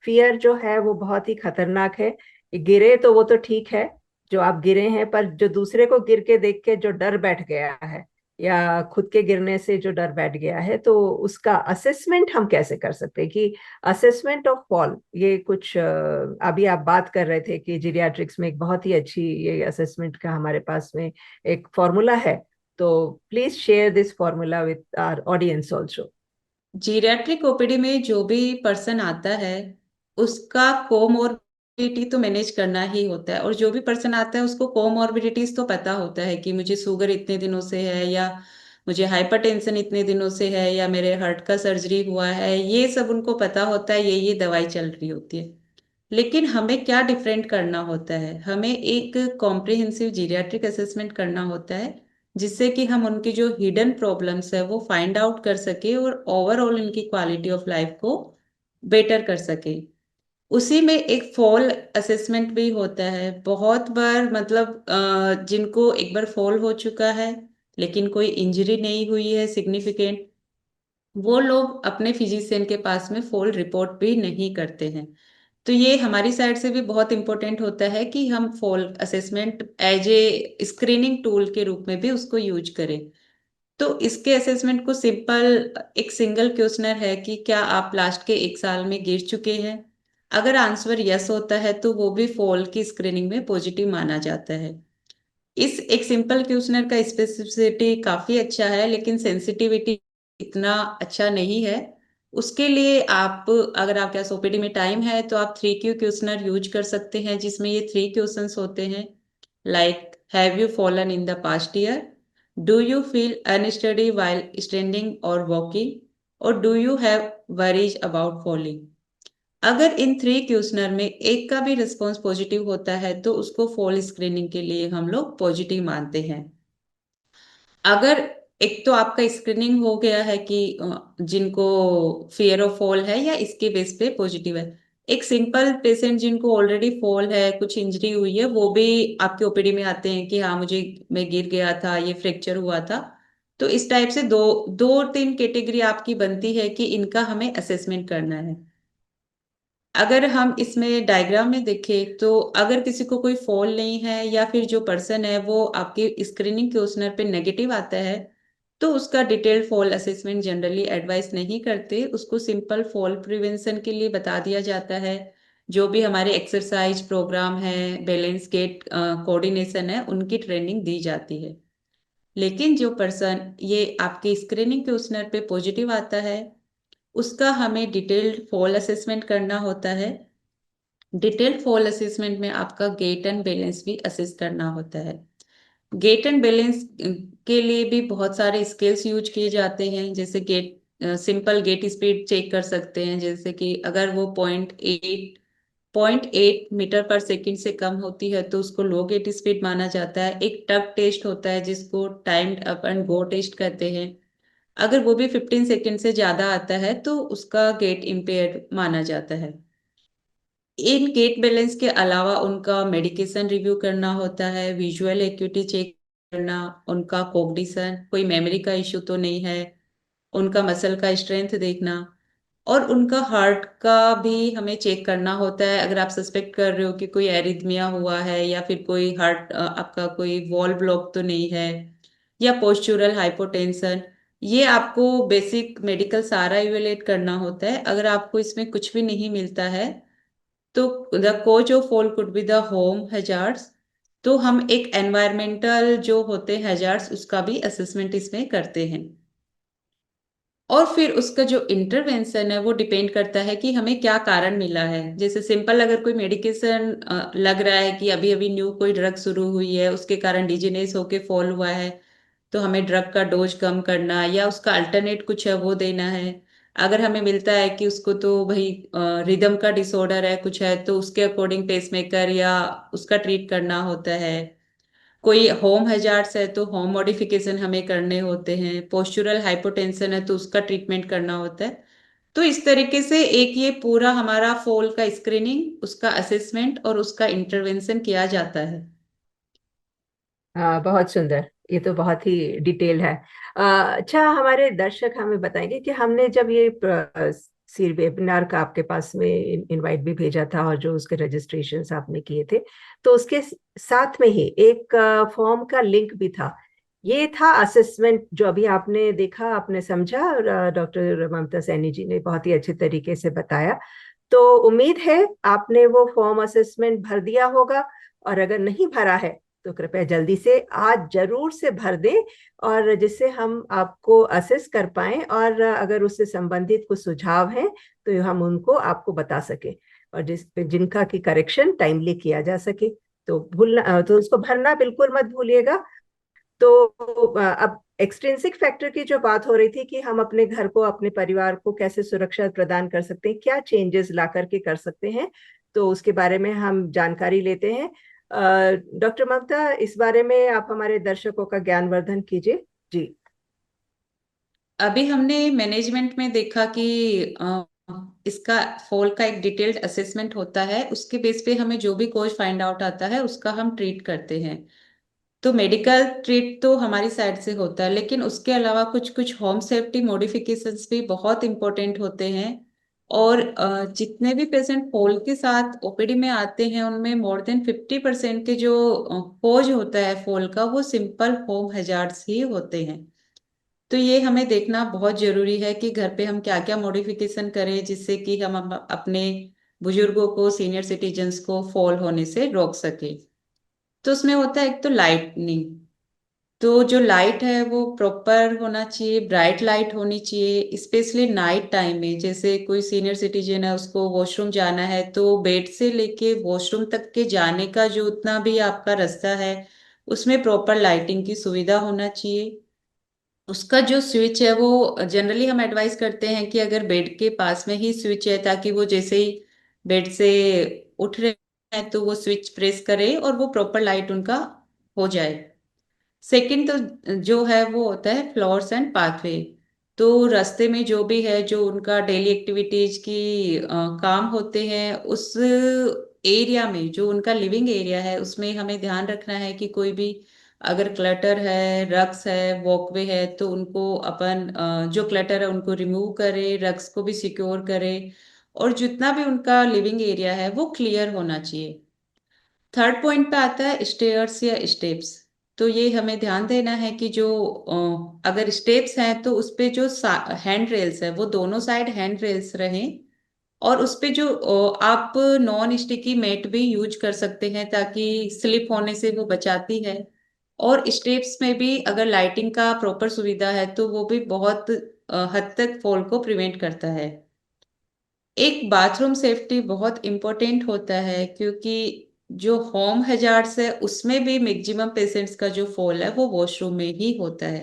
फियर जो है वो बहुत ही खतरनाक है। गिरे तो वो तो ठीक है, जो आप गिरे हैं, पर जो दूसरे को गिर के देख के जो डर बैठ गया है, या खुद के गिरने से जो डर बैठ गया है, तो उसका असेसमेंट हम कैसे कर सकते हैं कि असेसमेंट ऑफ फॉल, ये कुछ अभी आप बात कर रहे थे कि जीरियाट्रिक्स में एक बहुत ही अच्छी ये असेसमेंट का हमारे पास में एक फॉर्मूला है। तो please share this formula with our audience also. Geriatric OPD में जो भी पर्सन आता है उसका कोमोर्बिडिटी तो मैनेज करना ही होता है, और जो भी पर्सन आता है उसको कोमोर्बिडिटीज तो पता होता है कि मुझे शुगर इतने दिनों से है, या मुझे हाइपरटेंशन इतने दिनों से है, या मेरे हार्ट का सर्जरी हुआ है, ये सब उनको पता होता है, ये दवाई चल रही होती है। लेकिन हमें क्या डिफरेंट करना होता है, हमें एक कॉम्प्रिहेंसिव जीरियाट्रिक असेसमेंट करना होता है, जिससे कि हम उनकी जो हिडन प्रॉब्लम्स है वो फाइंड आउट कर सके और ओवरऑल इनकी क्वालिटी ऑफ लाइफ को बेटर कर सके। उसी में एक फॉल असेसमेंट भी होता है। बहुत बार मतलब जिनको एक बार फॉल हो चुका है लेकिन कोई इंजरी नहीं हुई है सिग्निफिकेंट, वो लोग अपने फिजिशियन के पास में फॉल रिपोर्ट भी नहीं करते हैं। तो ये हमारी साइड से भी बहुत इंपॉर्टेंट होता है कि हम fall assessment as a screening tool के रूप में भी उसको यूज करें। तो इसके असेसमेंट को सिंपल एक सिंगल क्वेश्चनर है कि क्या आप लास्ट के 1 साल में गिर चुके हैं। अगर आंसर यस होता है तो वो भी फॉल की स्क्रीनिंग में पॉजिटिव माना जाता है। इस एक सिंपल क्वेश्चनर का स्पेसिफिसिटी काफी अच्छा है लेकिन सेंसिटिविटी इतना अच्छा नहीं है। उसके लिए आप, अगर आपके पास ओपीडी में टाइम है तो आप 3Q क्वेश्चनर यूज कर सकते हैं, जिसमें ये 3 क्वेश्चंस होते हैं, like have you fallen in the past year, do you feel unsteady while standing और वॉकिंग, और do you have worries about falling. अगर इन 3 क्वेश्चनर में एक का भी रिस्पॉन्स पॉजिटिव होता है तो उसको फॉल स्क्रीनिंग के लिए हम लोग पॉजिटिव मानते हैं। अगर एक तो आपका स्क्रीनिंग हो गया है कि जिनको फियर ऑफ फॉल है या इसके बेस पे पॉजिटिव है, एक सिंपल पेशेंट जिनको ऑलरेडी फॉल है, कुछ इंजरी हुई है, वो भी आपके ओपीडी में आते हैं कि हाँ मुझे, मैं गिर गया था, ये फ्रैक्चर हुआ था। तो इस टाइप से दो दो तीन कैटेगरी आपकी बनती है कि इनका हमें असेसमेंट करना है। अगर हम इसमें डायग्राम में देखें तो अगर किसी को कोई फॉल नहीं है या फिर जो पर्सन है वो आपके स्क्रीनिंग क्वेश्चनर पे नेगेटिव आता है, तो उसका detailed fall assessment generally advice नहीं करते, उसको सिंपल फॉल प्रिवेंशन के लिए बता दिया जाता है। जो भी हमारे एक्सरसाइज प्रोग्राम है, बैलेंस गेट कोऑर्डिनेशन है, उनकी ट्रेनिंग दी जाती है। लेकिन जो पर्सन ये आपके स्क्रीनिंग क्वेश्चनर पे पॉजिटिव आता है उसका हमें डिटेल्ड फॉल असेसमेंट करना होता है। डिटेल्ड फॉल असेसमेंट में आपका गेट एंड बैलेंस भी असेस करना होता है। गेट एंड बैलेंस के लिए भी बहुत सारे स्केल्स यूज किए जाते हैं, जैसे gait simple gait speed check कर सकते हैं, जैसे कि अगर वो 0.8 मीटर पर सेकंड से कम होती है तो उसको लो गेट स्पीड माना जाता है। एक टग टेस्ट होता है जिसको timed up and go test कहते हैं। अगर वो भी 15 सेकेंड से ज्यादा आता है तो उसका गेट इम्पेयर्ड माना जाता है। इन गेट बैलेंस के अलावा उनका मेडिकेशन रिव्यू करना होता है, विजुअल एक्यूटी चेक करना, उनका कोग्निशन, कोई मेमोरी का इश्यू तो नहीं है, उनका मसल का स्ट्रेंथ देखना, और उनका हार्ट का भी हमें चेक करना होता है। अगर आप सस्पेक्ट कर रहे हो कि कोई एरिथमिया हुआ है या फिर कोई हार्ट आपका कोई वॉल ब्लॉक तो नहीं है, या पोस्चुरल हाइपोटेंशन, ये आपको बेसिक मेडिकल सारा इवेलुएट करना होता है। अगर आपको इसमें कुछ भी नहीं मिलता है तो the cause of fall could be the home hazards. तो हम एक एनवायरमेंटल जो होते हैं हैजार्ड्स उसका भी असेसमेंट इसमें करते हैं। और फिर उसका जो इंटरवेंशन है वो डिपेंड करता है कि हमें क्या कारण मिला है। जैसे सिंपल अगर कोई मेडिकेशन लग रहा है कि अभी अभी न्यू कोई ड्रग शुरू हुई है, उसके कारण डिजीनेस होके फॉल हुआ है, तो हमें ड्रग का डोज कम करना या उसका अल्टरनेट कुछ है वो देना है। अगर हमें मिलता है कि उसको तो भाई रिदम का डिसऑर्डर है कुछ है, तो उसके अकॉर्डिंग पेसमेकर या उसका ट्रीट करना होता है। कोई होम हैजार्ड्स है तो होम मॉडिफिकेशन हमें करने होते हैं। पोस्चुरल हाइपोटेंशन है तो उसका ट्रीटमेंट करना होता है। तो इस तरीके से एक ये पूरा हमारा फॉल का स्क्रीनिंग, उसका असेसमेंट और उसका इंटरवेंशन किया जाता है। बहुत सुंदर। ये तो बहुत ही डिटेल है। अच्छा, हमारे दर्शक हमें बताएंगे कि हमने जब ये सी वेबिनार का आपके पास में इनवाइट भी भेजा था और जो उसके रजिस्ट्रेशन आपने किए थे, तो उसके साथ में ही एक फॉर्म का लिंक भी था। ये था असेसमेंट जो अभी आपने देखा, आपने समझा, और डॉक्टर ममता सैनी जी ने बहुत ही अच्छे तरीके से बताया। तो उम्मीद है आपने वो फॉर्म असेसमेंट भर दिया होगा, और अगर नहीं भरा है तो कृपया जल्दी से आज जरूर से भर दें, और जिससे हम आपको असेस कर पाएं, और अगर उससे संबंधित कुछ सुझाव हैं तो हम उनको आपको बता सके, और जिनका की करेक्शन टाइमली किया जा सके। तो भूलना, तो उसको भरना बिल्कुल मत भूलिएगा। तो अब एक्सट्रिंसिक फैक्टर की जो बात हो रही थी कि हम अपने घर को, अपने परिवार को कैसे सुरक्षा प्रदान कर सकते हैं, क्या चेंजेस ला करके कर सकते हैं, तो उसके बारे में हम जानकारी लेते हैं। डॉक्टर ममता, इस बारे में आप हमारे दर्शकों का ज्ञानवर्धन कीजिए जी। अभी हमने मैनेजमेंट में देखा कि इसका फॉल का एक डिटेल्ड असेसमेंट होता है, उसके बेस पे हमें जो भी कोज फाइंड आउट आता है उसका हम ट्रीट करते हैं। तो मेडिकल ट्रीट तो हमारी साइड से होता है, लेकिन उसके अलावा कुछ कुछ होम सेफ्टी मॉडिफिकेशंस भी बहुत इंपॉर्टेंट होते हैं। और जितने भी पेशेंट फॉल के साथ ओपीडी में आते हैं उनमें मोर देन 50% के जो कोज होता है फॉल का वो सिंपल होम हैजार्ड्स ही होते हैं। तो ये हमें देखना बहुत जरूरी है कि घर पे हम क्या क्या मॉडिफिकेशन करें जिससे कि हम अपने बुजुर्गों को, सीनियर सिटीजन्स को फॉल होने से रोक सके। तो उसमें होता है एक तो लाइटनिंग। तो जो लाइट है वो प्रॉपर होना चाहिए, ब्राइट लाइट होनी चाहिए, स्पेशली नाइट टाइम में। जैसे कोई सीनियर सिटीजन है, उसको वॉशरूम जाना है, तो बेड से लेके वॉशरूम तक के जाने का जो उतना भी आपका रास्ता है उसमें प्रॉपर लाइटिंग की सुविधा होना चाहिए। उसका जो स्विच है वो जनरली हम एडवाइस करते हैं कि अगर बेड के पास में ही स्विच है, ताकि वो जैसे ही बेड से उठ रहे हैं तो वो स्विच प्रेस करे और वो प्रॉपर लाइट उनका हो जाए। सेकंड तो जो है वो होता है फ्लोर्स एंड पाथवे। तो रास्ते में जो भी है, जो उनका डेली एक्टिविटीज की काम होते हैं, उस एरिया में जो उनका लिविंग एरिया है उसमें हमें ध्यान रखना है कि कोई भी अगर क्लटर है, रग्स है, वॉकवे है, तो उनको अपन जो क्लटर है उनको रिमूव करे, रग्स को भी सिक्योर करे, और जितना भी उनका लिविंग एरिया है वो क्लियर होना चाहिए। थर्ड पॉइंट पे आता है स्टेयर्स या स्टेप्स। तो ये हमें ध्यान देना है कि जो अगर स्टेप्स हैं तो उस पे जो हैंड रेल्स है वो दोनों साइड हैंड रेल्स रहें, और उस पे जो आप नॉन स्टिकी मैट भी यूज कर सकते हैं ताकि स्लिप होने से वो बचाती है। और स्टेप्स में भी अगर लाइटिंग का प्रॉपर सुविधा है तो वो भी बहुत हद तक फॉल को प्रिवेंट करता है। एक बाथरूम सेफ्टी बहुत इंपॉर्टेंट होता है, क्योंकि जो होम हैजार्ड्स है उसमें भी मैक्सिमम पेशेंट्स का जो फॉल है वो वॉशरूम में ही होता है।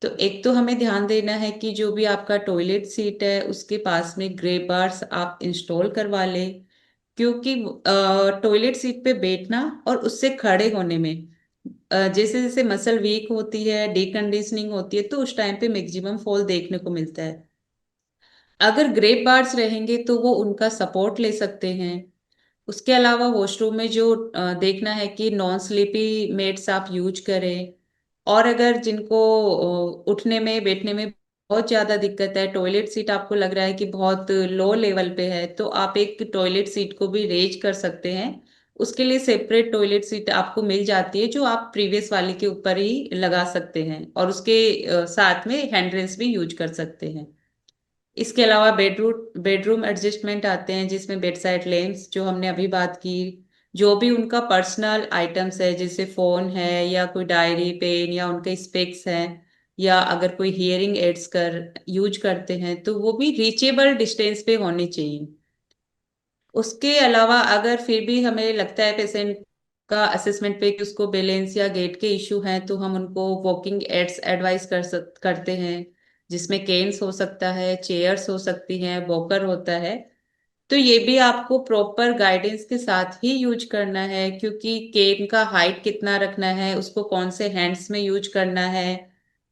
तो एक तो हमें ध्यान देना है कि जो भी आपका टॉयलेट सीट है उसके पास में ग्रे बार्स आप इंस्टॉल करवा लें, क्योंकि टॉयलेट सीट पे बैठना और उससे खड़े होने में जैसे जैसे मसल वीक होती है, डीकंडीशनिंग होती है, तो उस टाइम पे मैक्सिमम फॉल देखने को मिलता है। अगर ग्रेप बार्स रहेंगे तो वो उनका सपोर्ट ले सकते हैं। उसके अलावा वॉशरूम में जो देखना है कि नॉन स्लीपी मेट्स आप यूज करें। और अगर जिनको उठने में बैठने में बहुत ज्यादा दिक्कत है, टॉयलेट सीट आपको लग रहा है कि बहुत लो लेवल पे है, तो आप एक टॉयलेट सीट को भी रेज कर सकते हैं। उसके लिए सेपरेट टॉयलेट सीट आपको मिल जाती है, जो आप प्रीवियस वाले के ऊपर ही लगा सकते हैं, और उसके साथ में हैंड रेस्ट भी यूज कर सकते हैं। इसके अलावा बेडरूम एडजस्टमेंट आते हैं, जिसमें बेड साइड लैंप्स जो हमने अभी बात की, जो भी उनका पर्सनल आइटम्स है, जैसे फोन है या कोई डायरी पेन या उनके स्पेक्स हैं, या अगर कोई हियरिंग एड्स कर यूज करते हैं, तो वो भी रीचेबल डिस्टेंस पे होने चाहिए। उसके अलावा अगर फिर भी हमें लगता है पेशेंट का असेसमेंट पे कि उसको बैलेंस या गेट के इश्यू हैं, तो हम उनको वॉकिंग एड्स एडवाइस करते हैं, जिसमें केन्स हो सकता है, चेयर्स हो सकती हैं, वॉकर होता है। तो ये भी आपको प्रॉपर गाइडेंस के साथ ही यूज करना है, क्योंकि केन का हाइट कितना रखना है, उसको कौन से हैंड्स में यूज करना है,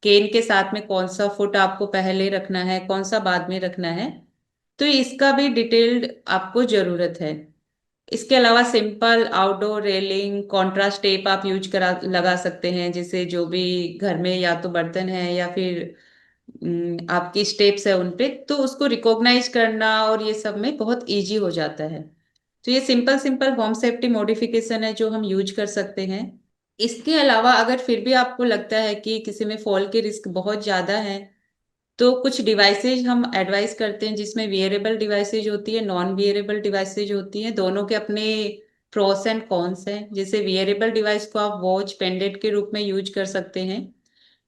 केन के साथ में कौन सा फुट आपको पहले रखना है, कौन सा बाद में रखना है, तो इसका भी डिटेल्ड आपको जरूरत है। इसके अलावा simple outdoor railing, contrast tape आप यूज करा लगा सकते हैं, जैसे जो भी घर में या तो बर्तन है या फिर आपकी स्टेप्स है उनपे, तो उसको रिकॉग्नाइज करना और ये सब में बहुत इजी हो जाता है। तो ये simple simple home safety modification है जो हम यूज कर सकते हैं। इसके अलावा अगर फिर भी आपको लगता है कि किसी में फॉल के रिस्क बहुत ज्यादा है, तो कुछ डिवाइसेज हम एडवाइस करते हैं, जिसमें वियरेबल डिवाइसेज होती है, नॉन वियरेबल डिवाइसेज होती हैं। दोनों के अपने प्रोस एंड कॉन्स हैं। जैसे वियरेबल डिवाइस को आप वॉच पेंडेंट के रूप में यूज कर सकते हैं,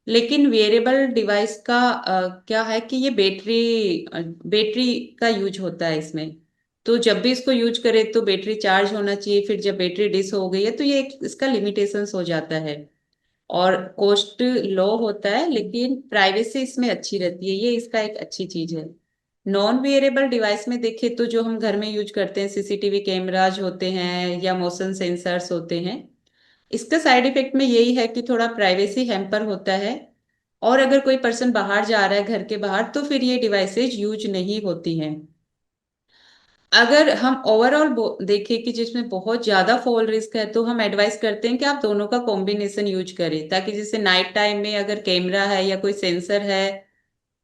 लेकिन वेरिएबल डिवाइस का क्या है कि ये बैटरी का यूज होता है इसमें। तो जब भी इसको यूज करें तो बैटरी चार्ज होना चाहिए, फिर जब बैटरी डिस हो गई है तो ये इसका लिमिटेशंस हो जाता है। और कॉस्ट लो होता है, लेकिन प्राइवेसी इसमें अच्छी रहती है, ये इसका एक अच्छी चीज है। नॉन वेयरेबल डिवाइस में देखें तो जो हम घर में यूज करते हैं, सीसीटीवी कैमराज होते हैं या मोशन सेंसर्स होते हैं, इसका साइड इफेक्ट में यही है कि थोड़ा प्राइवेसी हैम्पर होता है। और अगर कोई पर्सन बाहर जा रहा है घर के बाहर, तो फिर ये डिवाइसेज यूज नहीं होती हैं। अगर हम ओवरऑल देखें कि जिसमें बहुत ज्यादा फॉल रिस्क है, तो हम एडवाइस करते हैं कि आप दोनों का कॉम्बिनेशन यूज करें, ताकि जैसे नाइट टाइम में अगर कैमरा है या कोई सेंसर है,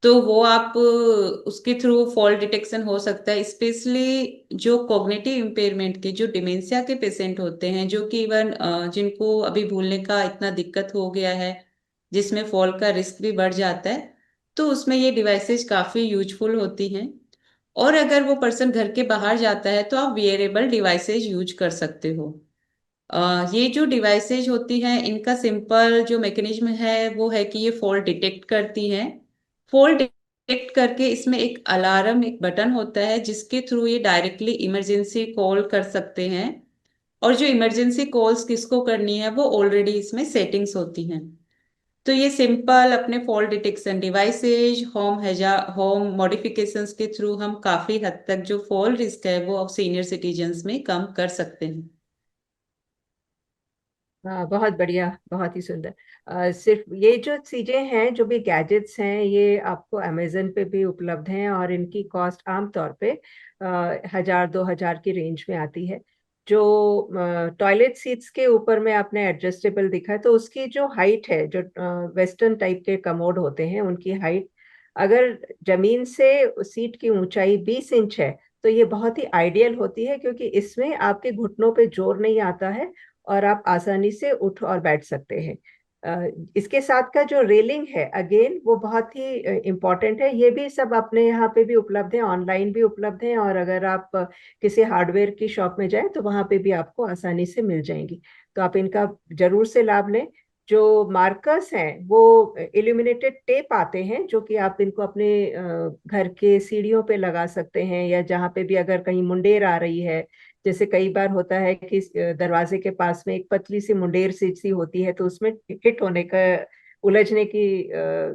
तो वो आप उसके थ्रू फॉल डिटेक्शन हो सकता है। स्पेशली जो कॉग्निटिव इम्पेयरमेंट के, जो डिमेंशिया के पेशेंट होते हैं, जो कि इवन जिनको अभी भूलने का इतना दिक्कत हो गया है, जिसमें फॉल का रिस्क भी बढ़ जाता है, तो उसमें ये डिवाइसेस काफी यूजफुल होती हैं। और अगर वो पर्सन घर के बाहर जाता है, तो आप वियरेबल डिवाइसेज यूज कर सकते हो। ये जो डिवाइसेज होती हैं, इनका सिंपल जो मैकेनिज्म है वो है कि ये फॉल्ट डिटेक्ट करती हैं। फॉल्ट डिटेक्ट करके इसमें एक अलार्म, एक बटन होता है, जिसके थ्रू ये डायरेक्टली इमरजेंसी कॉल कर सकते हैं। और जो इमरजेंसी कॉल्स किसको करनी है, वो ऑलरेडी इसमें सेटिंग्स होती हैं। तो ये सिंपल अपने fault detection devices, home modifications के थ्रू हम काफी हद तक जो फॉल रिस्क है वो सीनियर सिटीजन्स में कम कर सकते हैं। हाँ, बहुत बढ़िया, बहुत ही सुंदर। सिर्फ ये जो चीजें हैं, जो भी गैजेट्स हैं, ये आपको अमेजन पे भी उपलब्ध हैं और इनकी कॉस्ट आमतौर पे 1000-2000 की रेंज में आती है। जो टॉयलेट सीट्स के ऊपर में आपने एडजस्टेबल दिखा है, तो उसकी जो हाइट है, जो वेस्टर्न टाइप के कमोड होते हैं, उनकी हाइट अगर जमीन से सीट की ऊंचाई 20 इंच है, तो ये बहुत ही आइडियल होती है, क्योंकि इसमें आपके घुटनों पे जोर नहीं आता है और आप आसानी से उठ और बैठ सकते हैं। इसके साथ का जो रेलिंग है, अगेन वो बहुत ही इम्पोर्टेंट है। ये भी सब अपने यहाँ पे भी उपलब्ध है, ऑनलाइन भी उपलब्ध है, और अगर आप किसी हार्डवेयर की शॉप में जाएं तो वहां पे भी आपको आसानी से मिल जाएंगी। तो आप इनका जरूर से लाभ लें। जो मार्कर्स हैं, वो इल्यूमिनेटेड टेप आते हैं, जो कि आप इनको अपने घर के सीढ़ियों पे लगा सकते हैं, या जहाँ पे भी अगर कहीं मुंडेर आ रही है। जैसे कई बार होता है कि दरवाजे के पास में एक पतली सी मुंडेर सी होती है, तो उसमें हिट होने का, उलझने की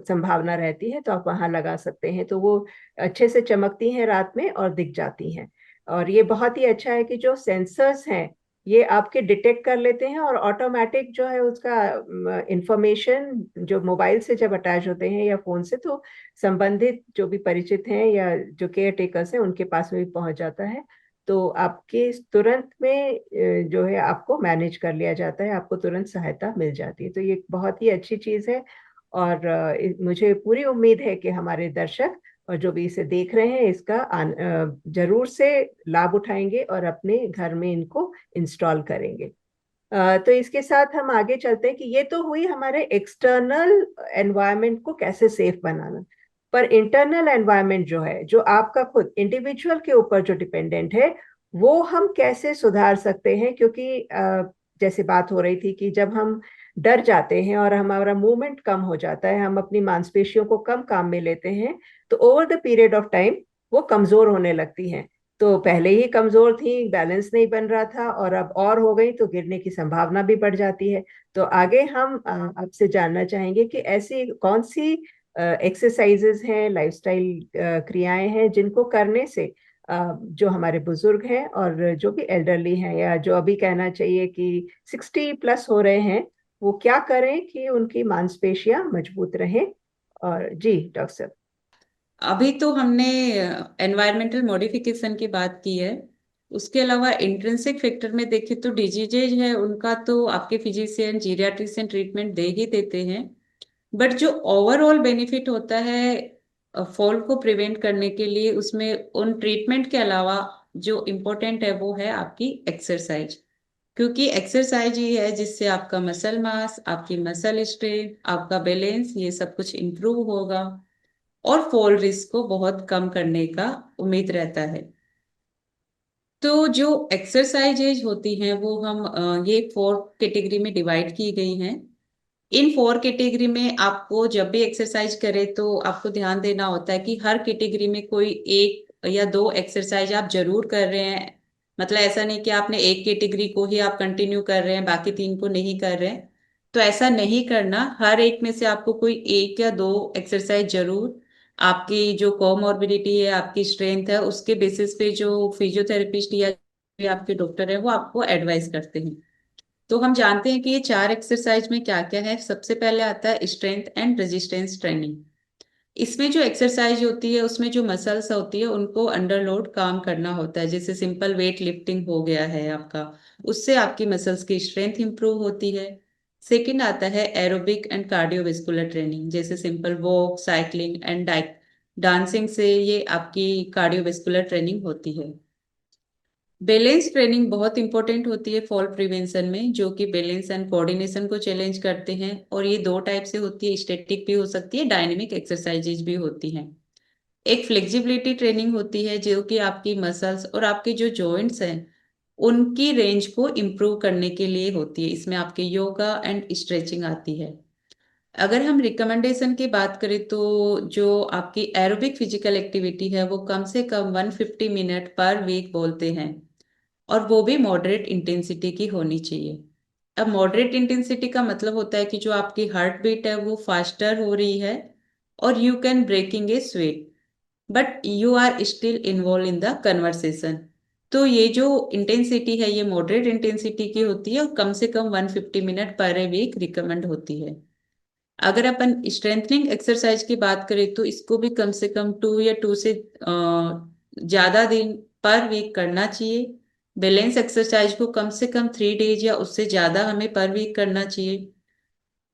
संभावना रहती है, तो आप वहां लगा सकते हैं, तो वो अच्छे से चमकती हैं रात में और दिख जाती हैं। और ये बहुत ही अच्छा है कि जो सेंसर्स हैं, ये आपके डिटेक्ट कर लेते हैं और ऑटोमेटिक जो है उसका इंफॉर्मेशन जो मोबाइल से जब अटैच होते हैं या फोन से, तो संबंधित जो भी परिचित हैं या जो केयर टेकर्स हैं उनके पास में भी पहुंच जाता है। तो आपके तुरंत में जो है आपको मैनेज कर लिया जाता है, आपको तुरंत सहायता मिल जाती है। तो ये बहुत ही अच्छी चीज है और मुझे पूरी उम्मीद है कि हमारे दर्शक और जो भी इसे देख रहे हैं इसका जरूर से लाभ उठाएंगे और अपने घर में इनको इंस्टॉल करेंगे। तो इसके साथ हम आगे चलते हैं कि ये तो हुई हमारे एक्सटर्नल एनवायरनमेंट को कैसे सेफ बनाना, पर इंटरनल एनवायरनमेंट जो है, जो आपका खुद इंडिविजुअल के ऊपर जो डिपेंडेंट है, वो हम कैसे सुधार सकते हैं। क्योंकि जैसे बात हो रही थी कि जब हम डर जाते हैं और हमारा मूवमेंट कम हो जाता है, हम अपनी मांसपेशियों को कम काम में लेते हैं, तो over the period of time वो कमजोर होने लगती हैं। तो पहले ही कमजोर थी, बैलेंस नहीं बन रहा था, और अब और हो गई तो गिरने की संभावना भी बढ़ जाती है। तो आगे हम आपसे जानना चाहेंगे कि ऐसी कौन सी एक्सरसाइजेज हैं, लाइफस्टाइल क्रियाएं हैं जिनको करने से जो हमारे बुजुर्ग हैं और जो भी एल्डरली हैं, या जो अभी कहना चाहिए कि 60+ हो रहे हैं, वो क्या करें कि उनकी मांसपेशियां मजबूत रहें। और जी डॉक्टर साहब। अभी तो हमने एनवायरमेंटल मॉडिफिकेशन की बात की है। उसके अलावा इंट्रिंसिक फैक्टर में देखें तो डिजीजेज है उनका तो आपके फिजिशियन जीरियाट्रिशियन ट्रीटमेंट दे ही देते हैं। बट जो ओवरऑल बेनिफिट होता है फॉल को प्रिवेंट करने के लिए, उसमें उन ट्रीटमेंट के अलावा जो इम्पोर्टेंट है वो है आपकी एक्सरसाइज। क्योंकि एक्सरसाइज ही है जिससे आपका मसल मास, आपकी मसल स्ट्रेंथ, आपका बैलेंस, ये सब कुछ इम्प्रूव होगा और फॉल रिस्क को बहुत कम करने का उम्मीद रहता है। तो जो एक्सरसाइजेज होती हैं वो हम ये 4 कैटेगरी में डिवाइड की गई हैं। इन 4 कैटेगरी में आपको जब भी एक्सरसाइज करे तो आपको ध्यान देना होता है कि हर कैटेगरी में कोई 1 या 2 एक्सरसाइज आप जरूर कर रहे हैं। मतलब ऐसा नहीं कि आपने एक कैटेगरी को ही आप कंटिन्यू कर रहे हैं, बाकी 3 को नहीं कर रहे हैं। तो ऐसा नहीं करना, हर एक में से आपको कोई 1 या 2 एक्सरसाइज जरूर, आपकी जो कोमॉर्बिडिटी है, आपकी स्ट्रेंथ है, उसके बेसिस पे जो फिजियोथेरेपिस्ट या आपके डॉक्टर है वो आपको एडवाइस करते हैं। तो हम जानते हैं कि ये 4 एक्सरसाइज में क्या क्या है। सबसे पहले आता है स्ट्रेंथ एंड रेजिस्टेंस ट्रेनिंग। इसमें जो एक्सरसाइज होती है उसमें जो मसल्स होती है उनको अंडर लोड काम करना होता है। जैसे सिंपल वेट लिफ्टिंग हो गया है आपका, उससे आपकी मसल्स की स्ट्रेंथ इंप्रूव होती है। सेकंड आता है एरोबिक एंड कार्डियोवेस्कुलर ट्रेनिंग, जैसे simple walk, cycling and dancing से ये आपकी कार्डियोवेस्कुलर ट्रेनिंग होती है। बैलेंस ट्रेनिंग बहुत इंपॉर्टेंट होती है फॉल प्रिवेंशन में, जो कि बैलेंस एंड कोऑर्डिनेशन को चैलेंज करते हैं। और ये 2 टाइप से होती है, स्टैटिक भी हो सकती है, डायनेमिक एक्सरसाइजेज भी होती हैं। एक फ्लेक्सिबिलिटी ट्रेनिंग होती है जो कि आपकी मसल्स और आपके जो जॉइंट्स हैं उनकी रेंज को इम्प्रूव करने के लिए होती है। इसमें आपके योगा एंड स्ट्रेचिंग आती है। अगर हम रिकमेंडेशन की बात करें तो जो आपकी एरोबिक फिजिकल एक्टिविटी है वो कम से कम 150 मिनट पर वीक बोलते हैं, और वो भी मॉडरेट इंटेंसिटी की होनी चाहिए। अब मॉडरेट इंटेंसिटी का मतलब होता है कि जो आपकी हार्ट बीट है वो फास्टर हो रही है और you can breaking a sweat but you are still involve in the conversation. तो ये जो इंटेंसिटी है ये मॉडरेट इंटेंसिटी की होती है और कम से कम 150 मिनट पर ए वीक रिकमेंड होती है। अगर अपन स्ट्रेंथनिंग एक्सरसाइज की बात करें तो इसको भी कम से कम 2 या 2 से ज्यादा दिन पर वीक करना चाहिए। बैलेंस एक्सरसाइज को कम से कम 3 डेज या उससे ज्यादा हमें पर वीक करना चाहिए।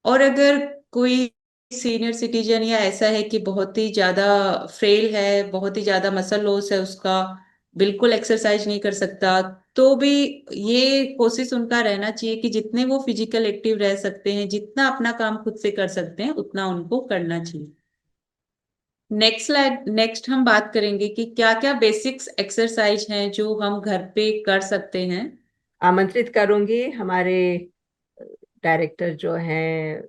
और अगर कोई सीनियर सिटीजन या ऐसा है कि बहुत ही ज्यादा फ्रेल है, बहुत ही ज्यादा मसल लॉस है उसका, बिल्कुल एक्सरसाइज नहीं कर सकता, तो भी ये कोशिश उनका रहना चाहिए कि जितने वो फिजिकल एक्टिव रह सकते हैं, जितना अपना काम खुद से कर सकते हैं उतना उनको करना चाहिए। नेक्स्ट हम बात करेंगे कि क्या क्या बेसिक्स एक्सरसाइज हैं जो हम घर पे कर सकते हैं। आमंत्रित करूंगी हमारे डायरेक्टर जो हैं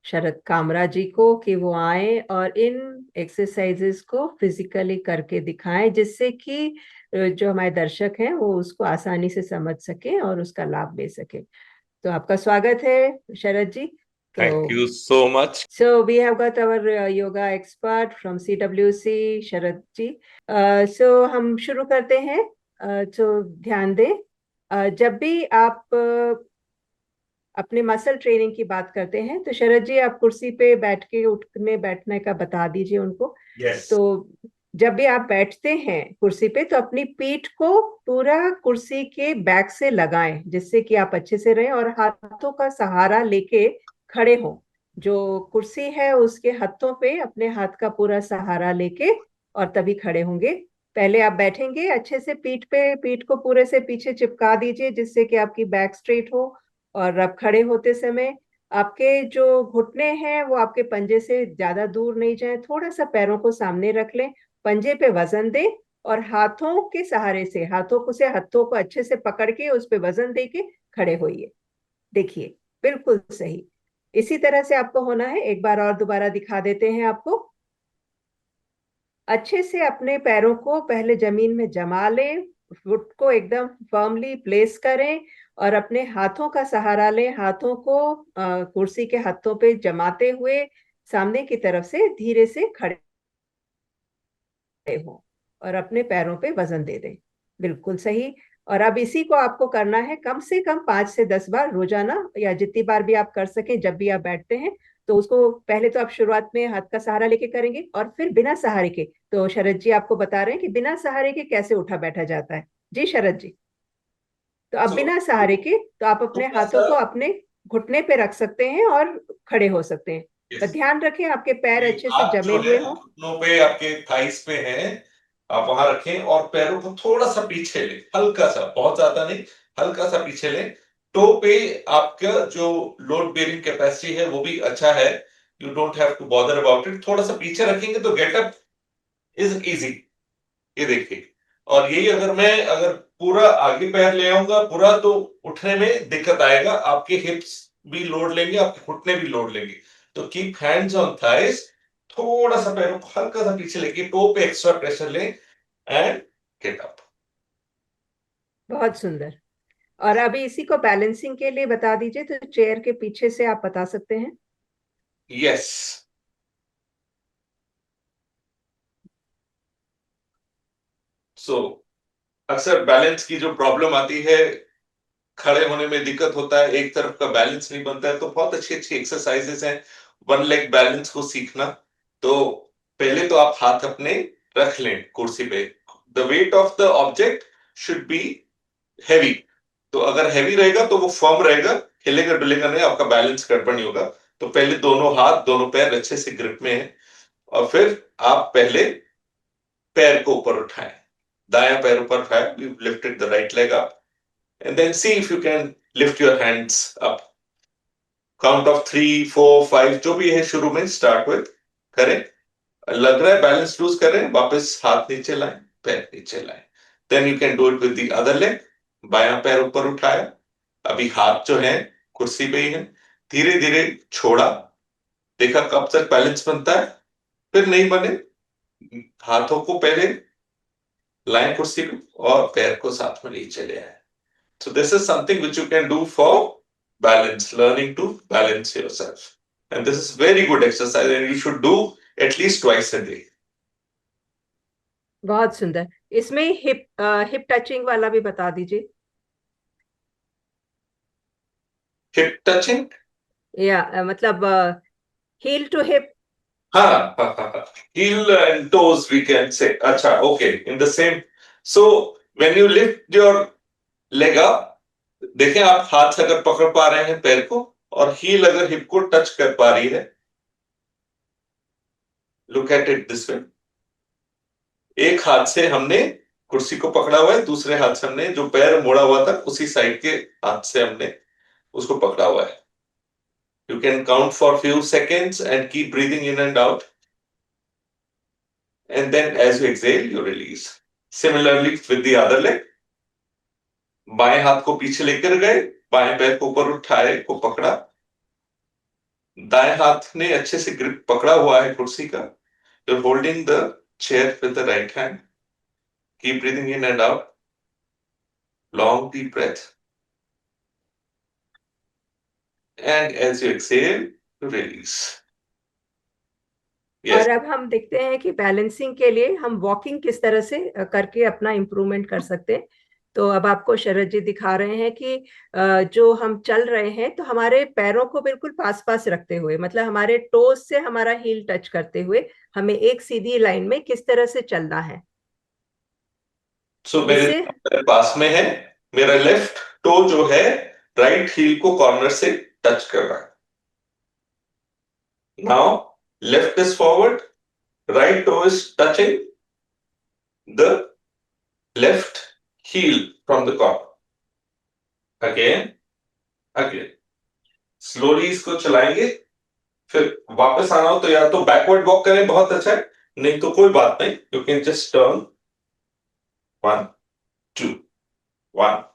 शरद कामरा जी को कि वो आए और इन एक्सरसाइजेस को फिजिकली करके दिखाएं, जिससे कि जो हमारे दर्शक हैं वो उसको आसानी से समझ सके और उसका लाभ ले सके। तो आपका स्वागत है शरद जी। Thank तो you so much. so we have got our yoga expert from CWC, Sharad ji. so हम शुरू करते हैं। तो ध्यान दें, जब भी आप अपने मसल ट्रेनिंग की बात करते हैं तो शरद जी आप कुर्सी पे बैठ के उठने बैठने का बता दीजिए उनको। यस। तो जब भी आप बैठते हैं कुर्सी पे तो अपनी पीठ को पूरा कुर्सी के बैक से लगाएं जिससे कि आप अच्छे से रहें और हाथों का सहारा लेके खड़े हों। जो कुर्सी है उसके हाथों पे अपने हाथ का पूरा सहारा लेके और तभी खड़े होंगे। पहले आप बैठेंगे अच्छे से पीठ पे, पीठ को पूरे से पीछे चिपका दीजिए जिससे कि आपकी बैक स्ट्रेट हो। और अब खड़े होते समय आपके जो घुटने हैं वो आपके पंजे से ज्यादा दूर नहीं जाए, थोड़ा सा पैरों को सामने रख लें, पंजे पे वजन दें और हाथों के सहारे से हाथों को अच्छे से पकड़ के उस पे वजन दे के खड़े होइए। देखिए, बिल्कुल सही। इसी तरह से आपको होना है। एक बार और दोबारा दिखा देते हैं आपको। अच्छे से अपने पैरों को पहले जमीन में जमा लें, फुट को एकदम फर्मली प्लेस करें और अपने हाथों का सहारा लें। हाथों को कुर्सी के हाथों पे जमाते हुए सामने की तरफ से धीरे से खड़े हो और अपने पैरों पे वजन दे दें। बिल्कुल सही। और अब इसी को आपको करना है कम से कम 5 से 10 बार रोजाना, या जितनी बार भी आप कर सकें जब भी आप बैठते हैं। तो उसको पहले तो आप शुरुआत में हाथ का सहारा लेके करेंगे और फिर बिना सहारे के। तो शरद जी आपको बता रहे हैं कि बिना सहारे के कैसे उठा बैठा जाता है। जी शरद जी। तो अब सो बिना सहारे के तो आप अपने थोड़ा हाथों सा, को अपने घुटने पे रख सकते हैं और खड़े हो सकते हैं। पर यस, ध्यान रखें आपके पैर अच्छे से हाथ जमे जो है हुए हों। घुटनों पे, आपके थाइस पे है, आप वहां रखें और पैरों को थोड़ा सा पीछे लें, हल्का सा, बहुत ज्यादा नहीं, हल्का सा पीछे लें। टो पे आपका जो लोड बेयरिंग कैपेसिटी है वो भी अच्छा है, you don't have to bother about it. थोड़ा सा पीछे रखेंगे तो गेटअप इज इजी। ये देखिए। और यही अगर पूरा आगे पैर ले आऊंगा पूरा, तो उठने में दिक्कत आएगा, आपके हिप्स भी लोड लेंगे, आपके घुटने भी लोड लेंगे। तो कीप हैंड्स ऑन थाइस, थोड़ा सा पैरों को हल्का सा पीछे लेके टो पे एक्स्ट्रा प्रेशर लें एंड गेट अप। बहुत सुंदर। और अभी इसी को बैलेंसिंग के लिए बता दीजिए, तो चेयर के पीछे से आप बता सकते हैं। यस। सो अक्सर बैलेंस की जो प्रॉब्लम आती है, खड़े होने में दिक्कत होता है, एक तरफ का बैलेंस नहीं बनता है, तो बहुत अच्छी अच्छी एक्सरसाइजेस हैं वन लेग बैलेंस को सीखना। तो पहले तो आप हाथ अपने रख लें कुर्सी पे। The weight of the object should be heavy. तो अगर हैवी रहेगा तो वो फर्म रहेगा, हिलेगा डुलेगा नहीं, आपका बैलेंस गड़बड़ नहीं होगा। तो पहले दोनों हाथ दोनों पैर अच्छे से ग्रिप में है, और फिर आप पहले पैर को ऊपर उठाएं, दायां पैर ऊपर उठाएं, you lifted the right leg up, and then see if you can lift your hands up. Count of 3 4 5 जो भी है शुरू में स्टार्ट विद करें। लग रहा है बैलेंस लूज कर रहे हैं, वापस हाथ नीचे लाएं, पैर नीचे लाएं। Then you can do it with the other leg. बायां पैर ऊपर उठाया, अभी हाथ जो है कुर्सी पे ही है, धीरे धीरे छोड़ा, देखा कब तक बैलेंस बनता है। फिर नहीं बने, हाथों को पहले लाएं कुर्सी पे और पैर को साथ में नीचे ले आए। So this is something which you can do for balance, learning to balance yourself. And this is very good exercise and you should do at least twice a day. बहुत सुंदर। इसमें हिप टचिंग वाला भी बता दीजिए। Hip touching? या मतलब हील टू हिप। हाँ. Heel and toes we can say. अच्छा, okay. In the same. So when you lift your leg up, देखें आप हाथ अगर पकड़ पा रहे हैं पैर को, और हील अगर हिप को टच कर पा रही है, look at it this way. एक हाथ से हमने कुर्सी को पकड़ा हुआ है, दूसरे हाथ से हमने जो पैर मोड़ा हुआ था उसी साइड के हाथ से हमने उसको पकड़ा हुआ है। You can count for few seconds and keep breathing in and out, and then as you exhale you release. Similarly with the other leg, बाएं हाथ को पीछे लेकर गए, बाएं पैर को ऊपर उठाए को पकड़ा, दाएं हाथ ने अच्छे से ग्रिप पकड़ा हुआ है कुर्सी का, you are holding the chair with the right hand, keep breathing in and out, long deep breath, and as you exhale you release. Yes. और अब हम देखते हैं कि बैलेंसिंग के लिए हम वॉकिंग किस तरह से करके अपना इम्प्रूवमेंट कर सकते हैं। तो अब आपको शरद जी दिखा रहे हैं कि जो हम चल रहे हैं तो हमारे पैरों को बिल्कुल पास पास रखते हुए, मतलब हमारे टोज से हमारा हील टच करते हुए हमें एक सीधी लाइन में किस तरह से चलना है। सो मेरे पास में है, मेरा लेफ्ट टो जो है राइट हील को कॉर्नर से टच कर रहा है। Now left is forward, right toe is touching the left heel from the corner. Again, again. Slowly इसको चलाएंगे, फिर वापस आना हो तो या तो बैकवर्ड वॉक करें, बहुत अच्छा है, नहीं तो कोई बात नहीं, यू कैन जस्ट टर्न 1 2 1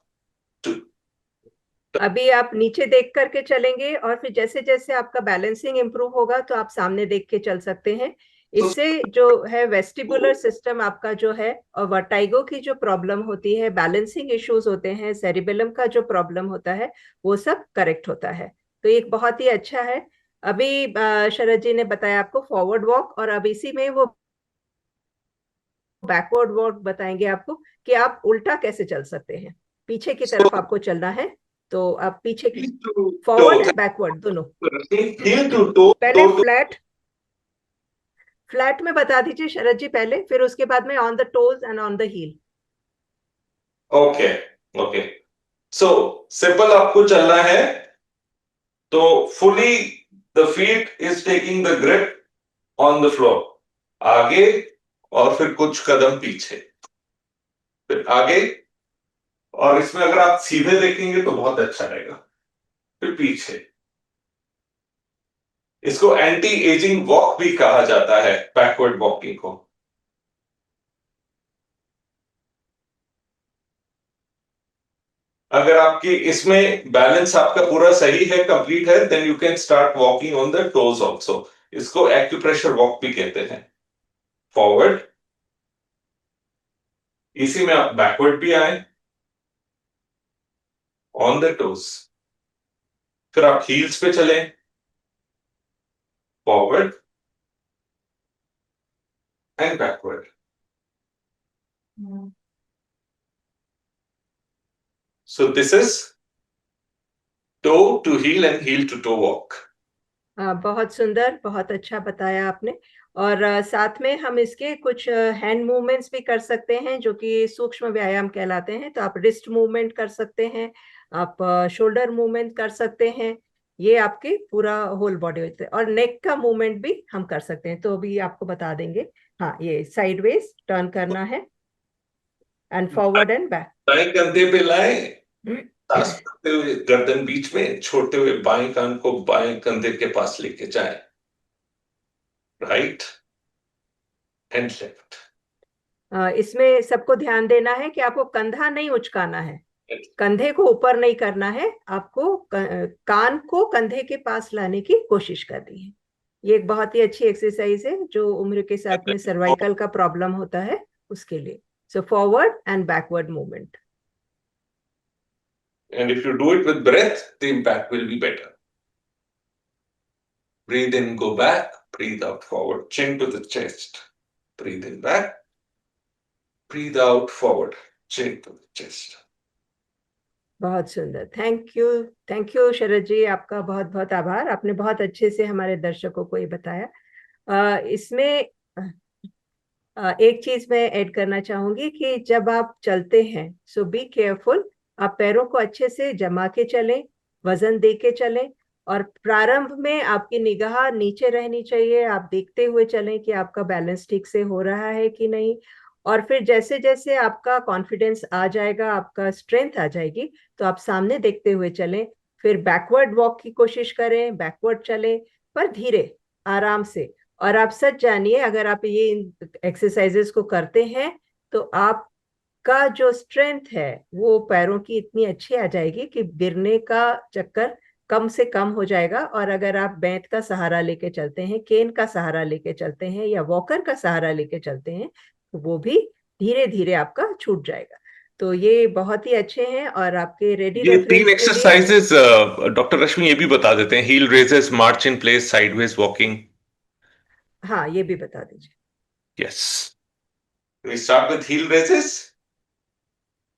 2। अभी आप नीचे देख करके चलेंगे और फिर जैसे जैसे आपका बैलेंसिंग इंप्रूव होगा तो आप सामने देख के चल सकते हैं। इससे जो है वेस्टिबुलर सिस्टम आपका जो है और वर्टाइगो की जो प्रॉब्लम होती है, बैलेंसिंग इश्यूज होते हैं, सेरिबेलम का जो प्रॉब्लम होता है, वो सब करेक्ट होता है। तो एक बहुत ही अच्छा है। अभी शरद जी ने बताया आपको फॉरवर्ड वॉक, और अब इसी में वो बैकवर्ड वॉक बताएंगे आपको कि आप उल्टा कैसे चल सकते हैं। पीछे की तरफ आपको चलना है, तो आप पीछे की फॉरवर्ड एंड बैकवर्ड दोनों। पहले फ्लैट में बता दीजिए शरद जी पहले, फिर उसके बाद में on the toes and on the heel. Okay okay, so simple आपको चलना है तो fully the feet is taking the grip on the floor, आगे और फिर कुछ कदम पीछे, फिर आगे, और इसमें अगर आप सीधे देखेंगे तो बहुत अच्छा रहेगा, फिर पीछे। इसको एंटी एजिंग वॉक भी कहा जाता है, बैकवर्ड वॉकिंग को। अगर आपकी इसमें बैलेंस आपका पूरा सही है, कंप्लीट है, then you can start walking on the toes also. इसको एक्यूप्रेशर वॉक भी कहते हैं। फॉरवर्ड, इसी में आप बैकवर्ड भी आए ऑन द टोज, फिर आप हील्स पे चलें, forward and backward. So this is toe to heel and heel to toe walk. बहुत सुंदर, बहुत अच्छा बताया आपने। और साथ में हम इसके कुछ हैंड मूवमेंट्स भी कर सकते हैं जो कि सूक्ष्म व्यायाम कहलाते हैं। तो आप रिस्ट मूवमेंट कर सकते हैं, आप शोल्डर मूवमेंट कर सकते हैं, ये आपके पूरा होल बॉडी होते हैं। और नेक का मूवमेंट भी हम कर सकते हैं, तो अभी आपको बता देंगे। हाँ, ये साइडवेज टर्न करना है एंड फॉरवर्ड एंड बैक। दाएं कंधे पे लाए, सांस करते हुए गर्दन बीच में छोड़ते हुए बाएं कान को बाएं कंधे के पास लेके जाए, राइट एंड लेफ्ट। इसमें सबको ध्यान देना है कि आपको कंधा नहीं उचकाना है, कंधे को ऊपर नहीं करना है, आपको कान को कंधे के पास लाने की कोशिश करनी है। ये एक बहुत ही अच्छी एक्सरसाइज है जो उम्र के साथ में सर्वाइकल का प्रॉब्लम होता है उसके लिए। So forward and backward movement. And if you do it with breath, the impact will be better. Breathe in, go back, breathe out, forward, chin to the chest. Breathe in back, breathe out, forward, chin to the chest. बहुत सुंदर, थैंक यू शरद जी, आपका बहुत बहुत आभार। आपने बहुत अच्छे से हमारे दर्शकों को ये बताया। इसमें एक चीज मैं ऐड करना चाहूंगी कि जब आप चलते हैं सो बी केयरफुल, आप पैरों को अच्छे से जमा के चलें, वजन दे के चलें, और प्रारंभ में आपकी निगाह नीचे रहनी चाहिए। आप देखते हुए चलें कि आपका बैलेंस ठीक से हो रहा है कि नहीं। और फिर जैसे जैसे आपका कॉन्फिडेंस आ जाएगा, आपका स्ट्रेंथ आ जाएगी, तो आप सामने देखते हुए चलें। फिर बैकवर्ड वॉक की कोशिश करें, बैकवर्ड चलें, पर धीरे, आराम से। और आप सच जानिए, अगर आप ये एक्सरसाइजेस को करते हैं तो आपका जो स्ट्रेंथ है वो पैरों की इतनी अच्छी आ जाएगी कि गिरने का चक्कर कम से कम हो जाएगा। और अगर आप बैंत का सहारा लेके चलते हैं, केन का सहारा लेके चलते हैं, या वॉकर का सहारा लेके चलते हैं, तो वो भी धीरे धीरे आपका छूट जाएगा। तो ये बहुत ही अच्छे हैं और आपके रेडी ये रेफरेंस तीन के लिए। एक्सरसाइजेस डॉक्टर रश्मि ये भी बता देते हैं, heel raises, march in place, sideways walking. हाँ, ये भी बता दीजिए। Yes, we start with heel raises.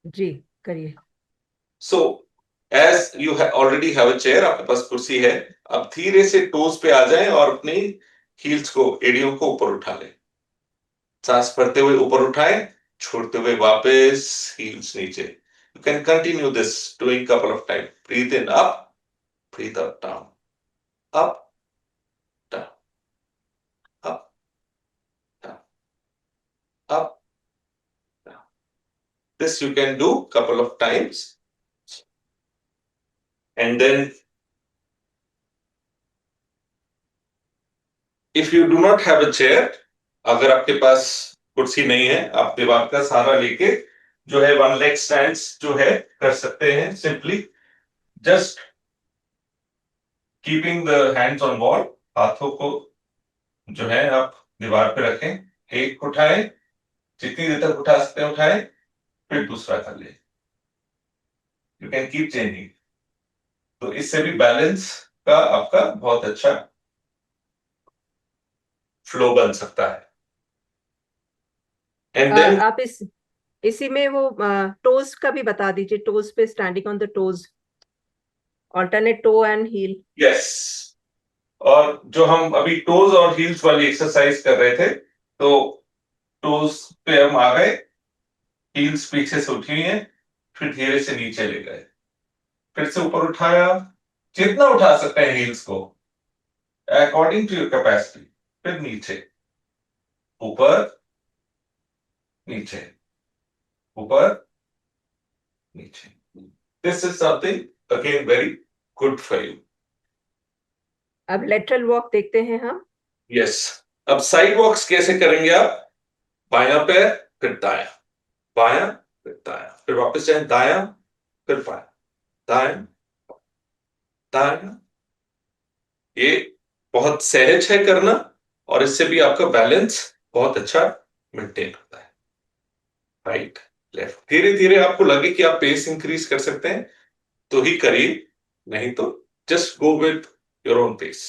जी, करिए। So, as you already have a chair, आपके पास कुर्सी है, अब धीरे से टोज पे आ जाएं और अपनी हील्स को, एड़ियों को ऊपर उठा लें। सांस भरते हुए ऊपर उठाएं, छोड़ते हुए वापस हील्स नीचे। You can continue this doing couple of times. Breathe in up, breathe out down, up, down, up, down, up, down. This you can do couple of times, and then if you do not have a chair, अगर आपके पास कुर्सी नहीं है, आप दीवार का सहारा लेके जो है वन लेग स्टैंड्स जो है कर सकते हैं। Simply just keeping the hands on wall, हाथों को जो है आप दीवार पे रखें, एक उठाएं, जितनी देर तक उठा सकते हैं उठाएं, फिर दूसरा कर ले। You can keep changing. तो इससे भी बैलेंस का आपका बहुत अच्छा फ्लो बन सकता है। एंड देन आप इसी में वो टोज का भी बता दीजिए, टोज पे standing on the toes, alternate toe and heel. Yes, और जो हम अभी टोज और हील्स वाली एक्सरसाइज कर रहे थे, तो टोज पे हम आ गए, हील्स पीछे से उठी हुई हैं, फिर धीरे से नीचे ले गए, फिर से ऊपर उठाया, जितना उठा सकते हैं हील्स को अकॉर्डिंग टू योर कैपेसिटी, फिर नीचे, ऊपर नीचे, ऊपर नीचे। This is something again very good for you. अब लेटरल वॉक देखते हैं हम। यस, अब साइड वॉक्स कैसे करेंगे आप? बायां पैर, फिर दायां, बायां, फिर दायां, फिर वापस जाए, दायां, फिर बायां, दायां, दायां। ये बहुत सहज है करना, और इससे भी आपका बैलेंस बहुत अच्छा मेंटेन होता है। राइट, लेफ्ट, धीरे धीरे आपको लगे कि आप पेस इंक्रीज कर सकते हैं तो ही करिए, नहीं तो just go with your own pace.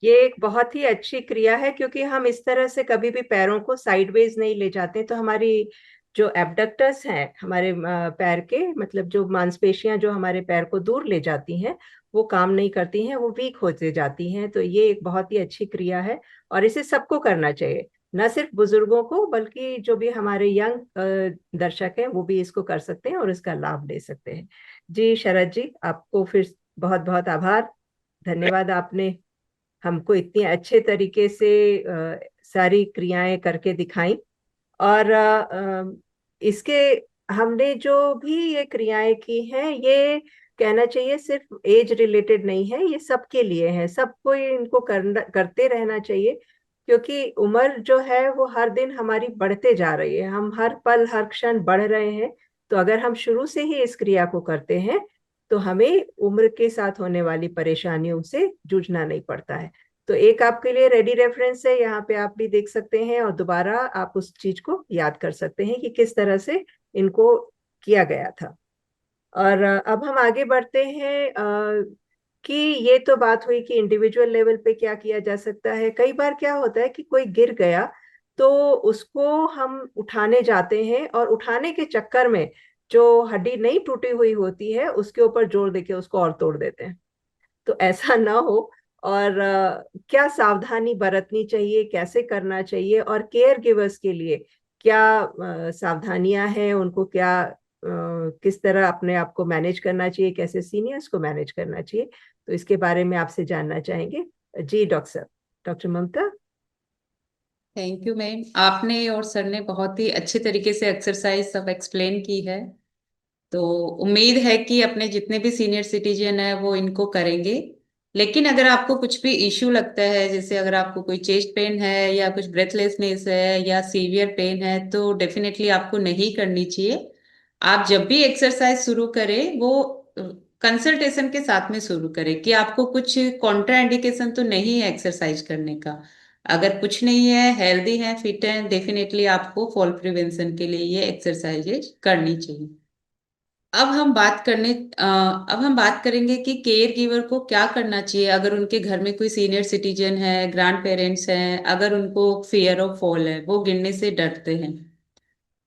ये एक बहुत ही अच्छी क्रिया है, क्योंकि हम इस तरह से कभी भी पैरों को साइडवेज नहीं ले जाते, तो हमारी जो एब्डक्टर्स हैं हमारे पैर के, मतलब जो मांसपेशियां जो हमारे पैर को दूर ले जाती हैं, वो काम नहीं करती हैं, वो वीक होते जाती हैं। तो ये एक बहुत ही अच्छी क्रिया है और इसे सबको करना चाहिए, न सिर्फ बुजुर्गों को, बल्कि जो भी हमारे यंग दर्शक हैं वो भी इसको कर सकते हैं और इसका लाभ ले सकते हैं। जी शरद जी, आपको फिर बहुत बहुत आभार, धन्यवाद। आपने हमको इतने अच्छे तरीके से सारी क्रियाएं करके दिखाई, और इसके हमने जो भी ये क्रियाएं की हैं, ये कहना चाहिए सिर्फ एज रिलेटेड नहीं है, ये सबके लिए है, सबको इनको करते रहना चाहिए, क्योंकि उम्र जो है वो हर दिन हमारी बढ़ते जा रही है, हम हर पल हर क्षण बढ़ रहे हैं। तो अगर हम शुरू से ही इस क्रिया को करते हैं तो हमें उम्र के साथ होने वाली परेशानियों से जूझना नहीं पड़ता है। तो एक आपके लिए रेडी रेफरेंस है, यहाँ पे आप भी देख सकते हैं और दोबारा आप उस चीज को याद कर सकते हैं कि किस तरह से इनको किया गया था। और अब हम आगे बढ़ते हैं कि ये तो बात हुई कि इंडिविजुअल लेवल पे क्या किया जा सकता है। कई बार क्या होता है कि कोई गिर गया तो उसको हम उठाने जाते हैं, और उठाने के चक्कर में जो हड्डी नहीं टूटी हुई होती है उसके ऊपर जोर देके उसको और तोड़ देते हैं। तो ऐसा ना हो, और क्या सावधानी बरतनी चाहिए, कैसे करना चाहिए, और केयर गिवर्स के लिए क्या सावधानियां हैं, उनको क्या किस तरह अपने आप को मैनेज करना चाहिए, कैसे सीनियर्स को मैनेज करना चाहिए, तो इसके बारे में आपसे जानना चाहेंगे। जी doctor Mamta. Thank you ma'am, आपने और सर ने बहुत ही अच्छे तरीके से एक्सरसाइज सब एक्सप्लेन की है। तो उम्मीद है कि अपने जितने भी सीनियर सिटीजन है वो इनको करेंगे। लेकिन अगर आपको कुछ भी इश्यू लगता है, जैसे अगर आपको कोई चेस्ट पेन है या कुछ ब्रेथलेसनेस है या सीवियर पेन है, तो डेफिनेटली आपको नहीं करनी चाहिए। आप जब भी एक्सरसाइज शुरू करें वो कंसल्टेशन के साथ में शुरू करें कि आपको कुछ कॉन्ट्रा इंडिकेशन तो नहीं है एक्सरसाइज करने का। अगर कुछ नहीं है, हेल्दी है, फिट है, डेफिनेटली आपको फॉल प्रिवेंशन के लिए ये एक्सरसाइजेज करनी चाहिए। अब हम बात करेंगे कि केयर गिवर को क्या करना चाहिए अगर उनके घर में कोई सीनियर सिटीजन है, ग्रैंड पेरेंट्स हैं, अगर उनको फियर ऑफ फॉल है, वो गिरने से डरते हैं।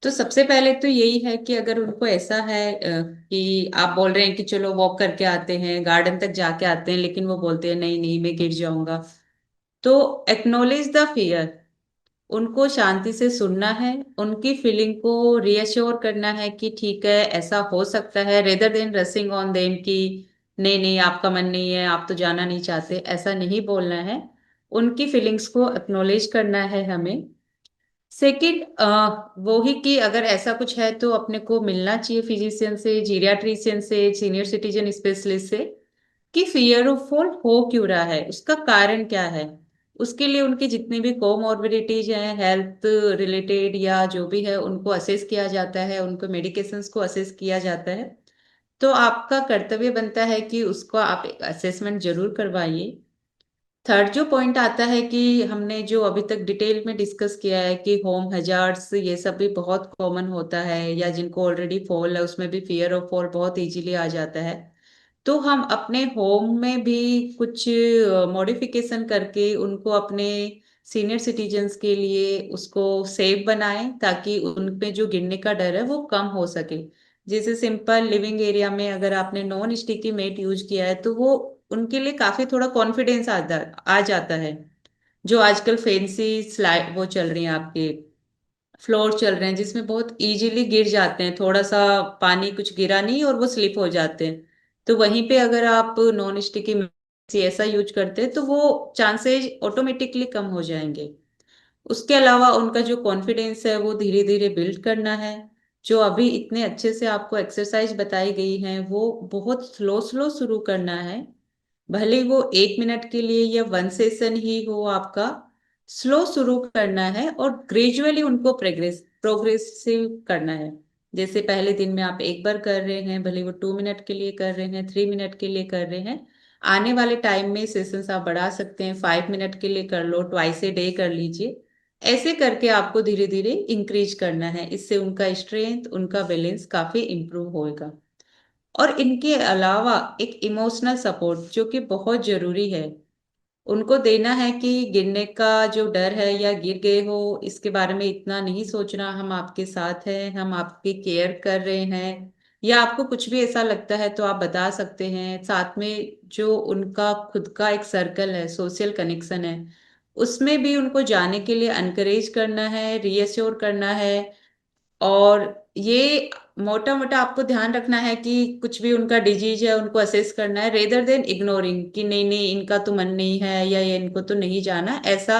तो सबसे पहले तो यही है कि अगर उनको ऐसा है कि आप बोल रहे हैं कि चलो वॉक करके आते हैं, गार्डन तक जाके आते हैं, लेकिन वो बोलते हैं नहीं नहीं मैं गिर जाऊंगा, तो एक्नॉलेज द फियर। उनको शांति से सुनना है, उनकी फीलिंग को रीअश्योर करना है कि ठीक है ऐसा हो सकता है, रेदर देन रसिंग ऑन देम कि नहीं नहीं आपका मन नहीं है, आप तो जाना नहीं चाहते, ऐसा नहीं बोलना है। उनकी फीलिंग्स को एक्नॉलेज करना है हमें। सेकंड वो ही कि अगर ऐसा कुछ है तो अपने को मिलना चाहिए फिजिशियन से, जीरियाट्रिशियन से, सीनियर सिटीजन स्पेशलिस्ट से, कि फियर ऑफ फॉल हो क्यों रहा है, उसका कारण क्या है। उसके लिए उनकी जितनी भी कोमॉर्बिडिटीज हैं, हेल्थ रिलेटेड या जो भी है, उनको असेस किया जाता है, उनको मेडिकेशंस को असेस किया जाता है। तो आपका कर्तव्य बनता है कि उसको आप असेसमेंट जरूर करवाइए। थर्ड जो पॉइंट आता है कि हमने जो अभी तक डिटेल में डिस्कस किया है कि होम हैजार्ड्स ये सब भी बहुत कॉमन होता है, या जिनको ऑलरेडी फॉल है उसमें भी फियर ऑफ फॉल बहुत इजीली आ जाता है। तो हम अपने होम में भी कुछ मॉडिफिकेशन करके उनको अपने सीनियर सिटीजन्स के लिए उसको सेफ बनाएं, ताकि उनपे जो गिरने का डर है वो कम हो सके। जैसे सिंपल लिविंग एरिया में अगर आपने नॉन स्टिकी मेट यूज किया है तो वो उनके लिए काफी थोड़ा कॉन्फिडेंस आ जाता है। जो आजकल फैंसी स्लाइड वो चल रही हैं आपके, फ्लोर चल रहे हैं जिसमें बहुत इजीली गिर जाते हैं, थोड़ा सा पानी कुछ गिरा नहीं और वो स्लिप हो जाते हैं। तो वहीं पे अगर आप नॉन स्टिकी ऐसा यूज करते हैं तो वो चांसेस ऑटोमेटिकली कम हो जाएंगे। उसके अलावा उनका जो कॉन्फिडेंस है वो धीरे धीरे बिल्ड करना है। जो अभी इतने अच्छे से आपको एक्सरसाइज बताई गई हैं वो बहुत स्लो स्लो शुरू करना है। भले वो 1 मिनट के लिए या वन सेशन ही हो आपका, स्लो शुरू करना है और ग्रेजुअली उनको प्रोग्रेसिव करना है। जैसे पहले दिन में आप एक बार कर रहे हैं, भले वो 2 मिनट के लिए कर रहे हैं, 3 मिनट के लिए कर रहे हैं, आने वाले टाइम में सेशंस आप बढ़ा सकते हैं, 5 मिनट के लिए कर लो, ट्वाइस ए डे कर लीजिए। ऐसे करके आपको धीरे धीरे इंक्रीज करना है, इससे उनका स्ट्रेंथ, उनका बैलेंस काफी इंप्रूव होएगा। और इनके अलावा एक इमोशनल सपोर्ट जो कि बहुत जरूरी है, उनको देना है कि गिरने का जो डर है या गिर गए हो इसके बारे में इतना नहीं सोचना, हम आपके साथ हैं, हम आपकी केयर कर रहे हैं। या आपको कुछ भी ऐसा लगता है तो आप बता सकते हैं। साथ में जो उनका खुद का एक सर्कल है, सोशल कनेक्शन है, उसमें भी उनको जाने के लिए अनकरेज करना है, रीअश्योर करना है। और ये मोटा मोटा आपको ध्यान रखना है कि कुछ भी उनका डिजीज है उनको असेस करना है, रेदर देन इग्नोरिंग कि नहीं नहीं इनका तो मन नहीं है या ये इनको तो नहीं जाना, ऐसा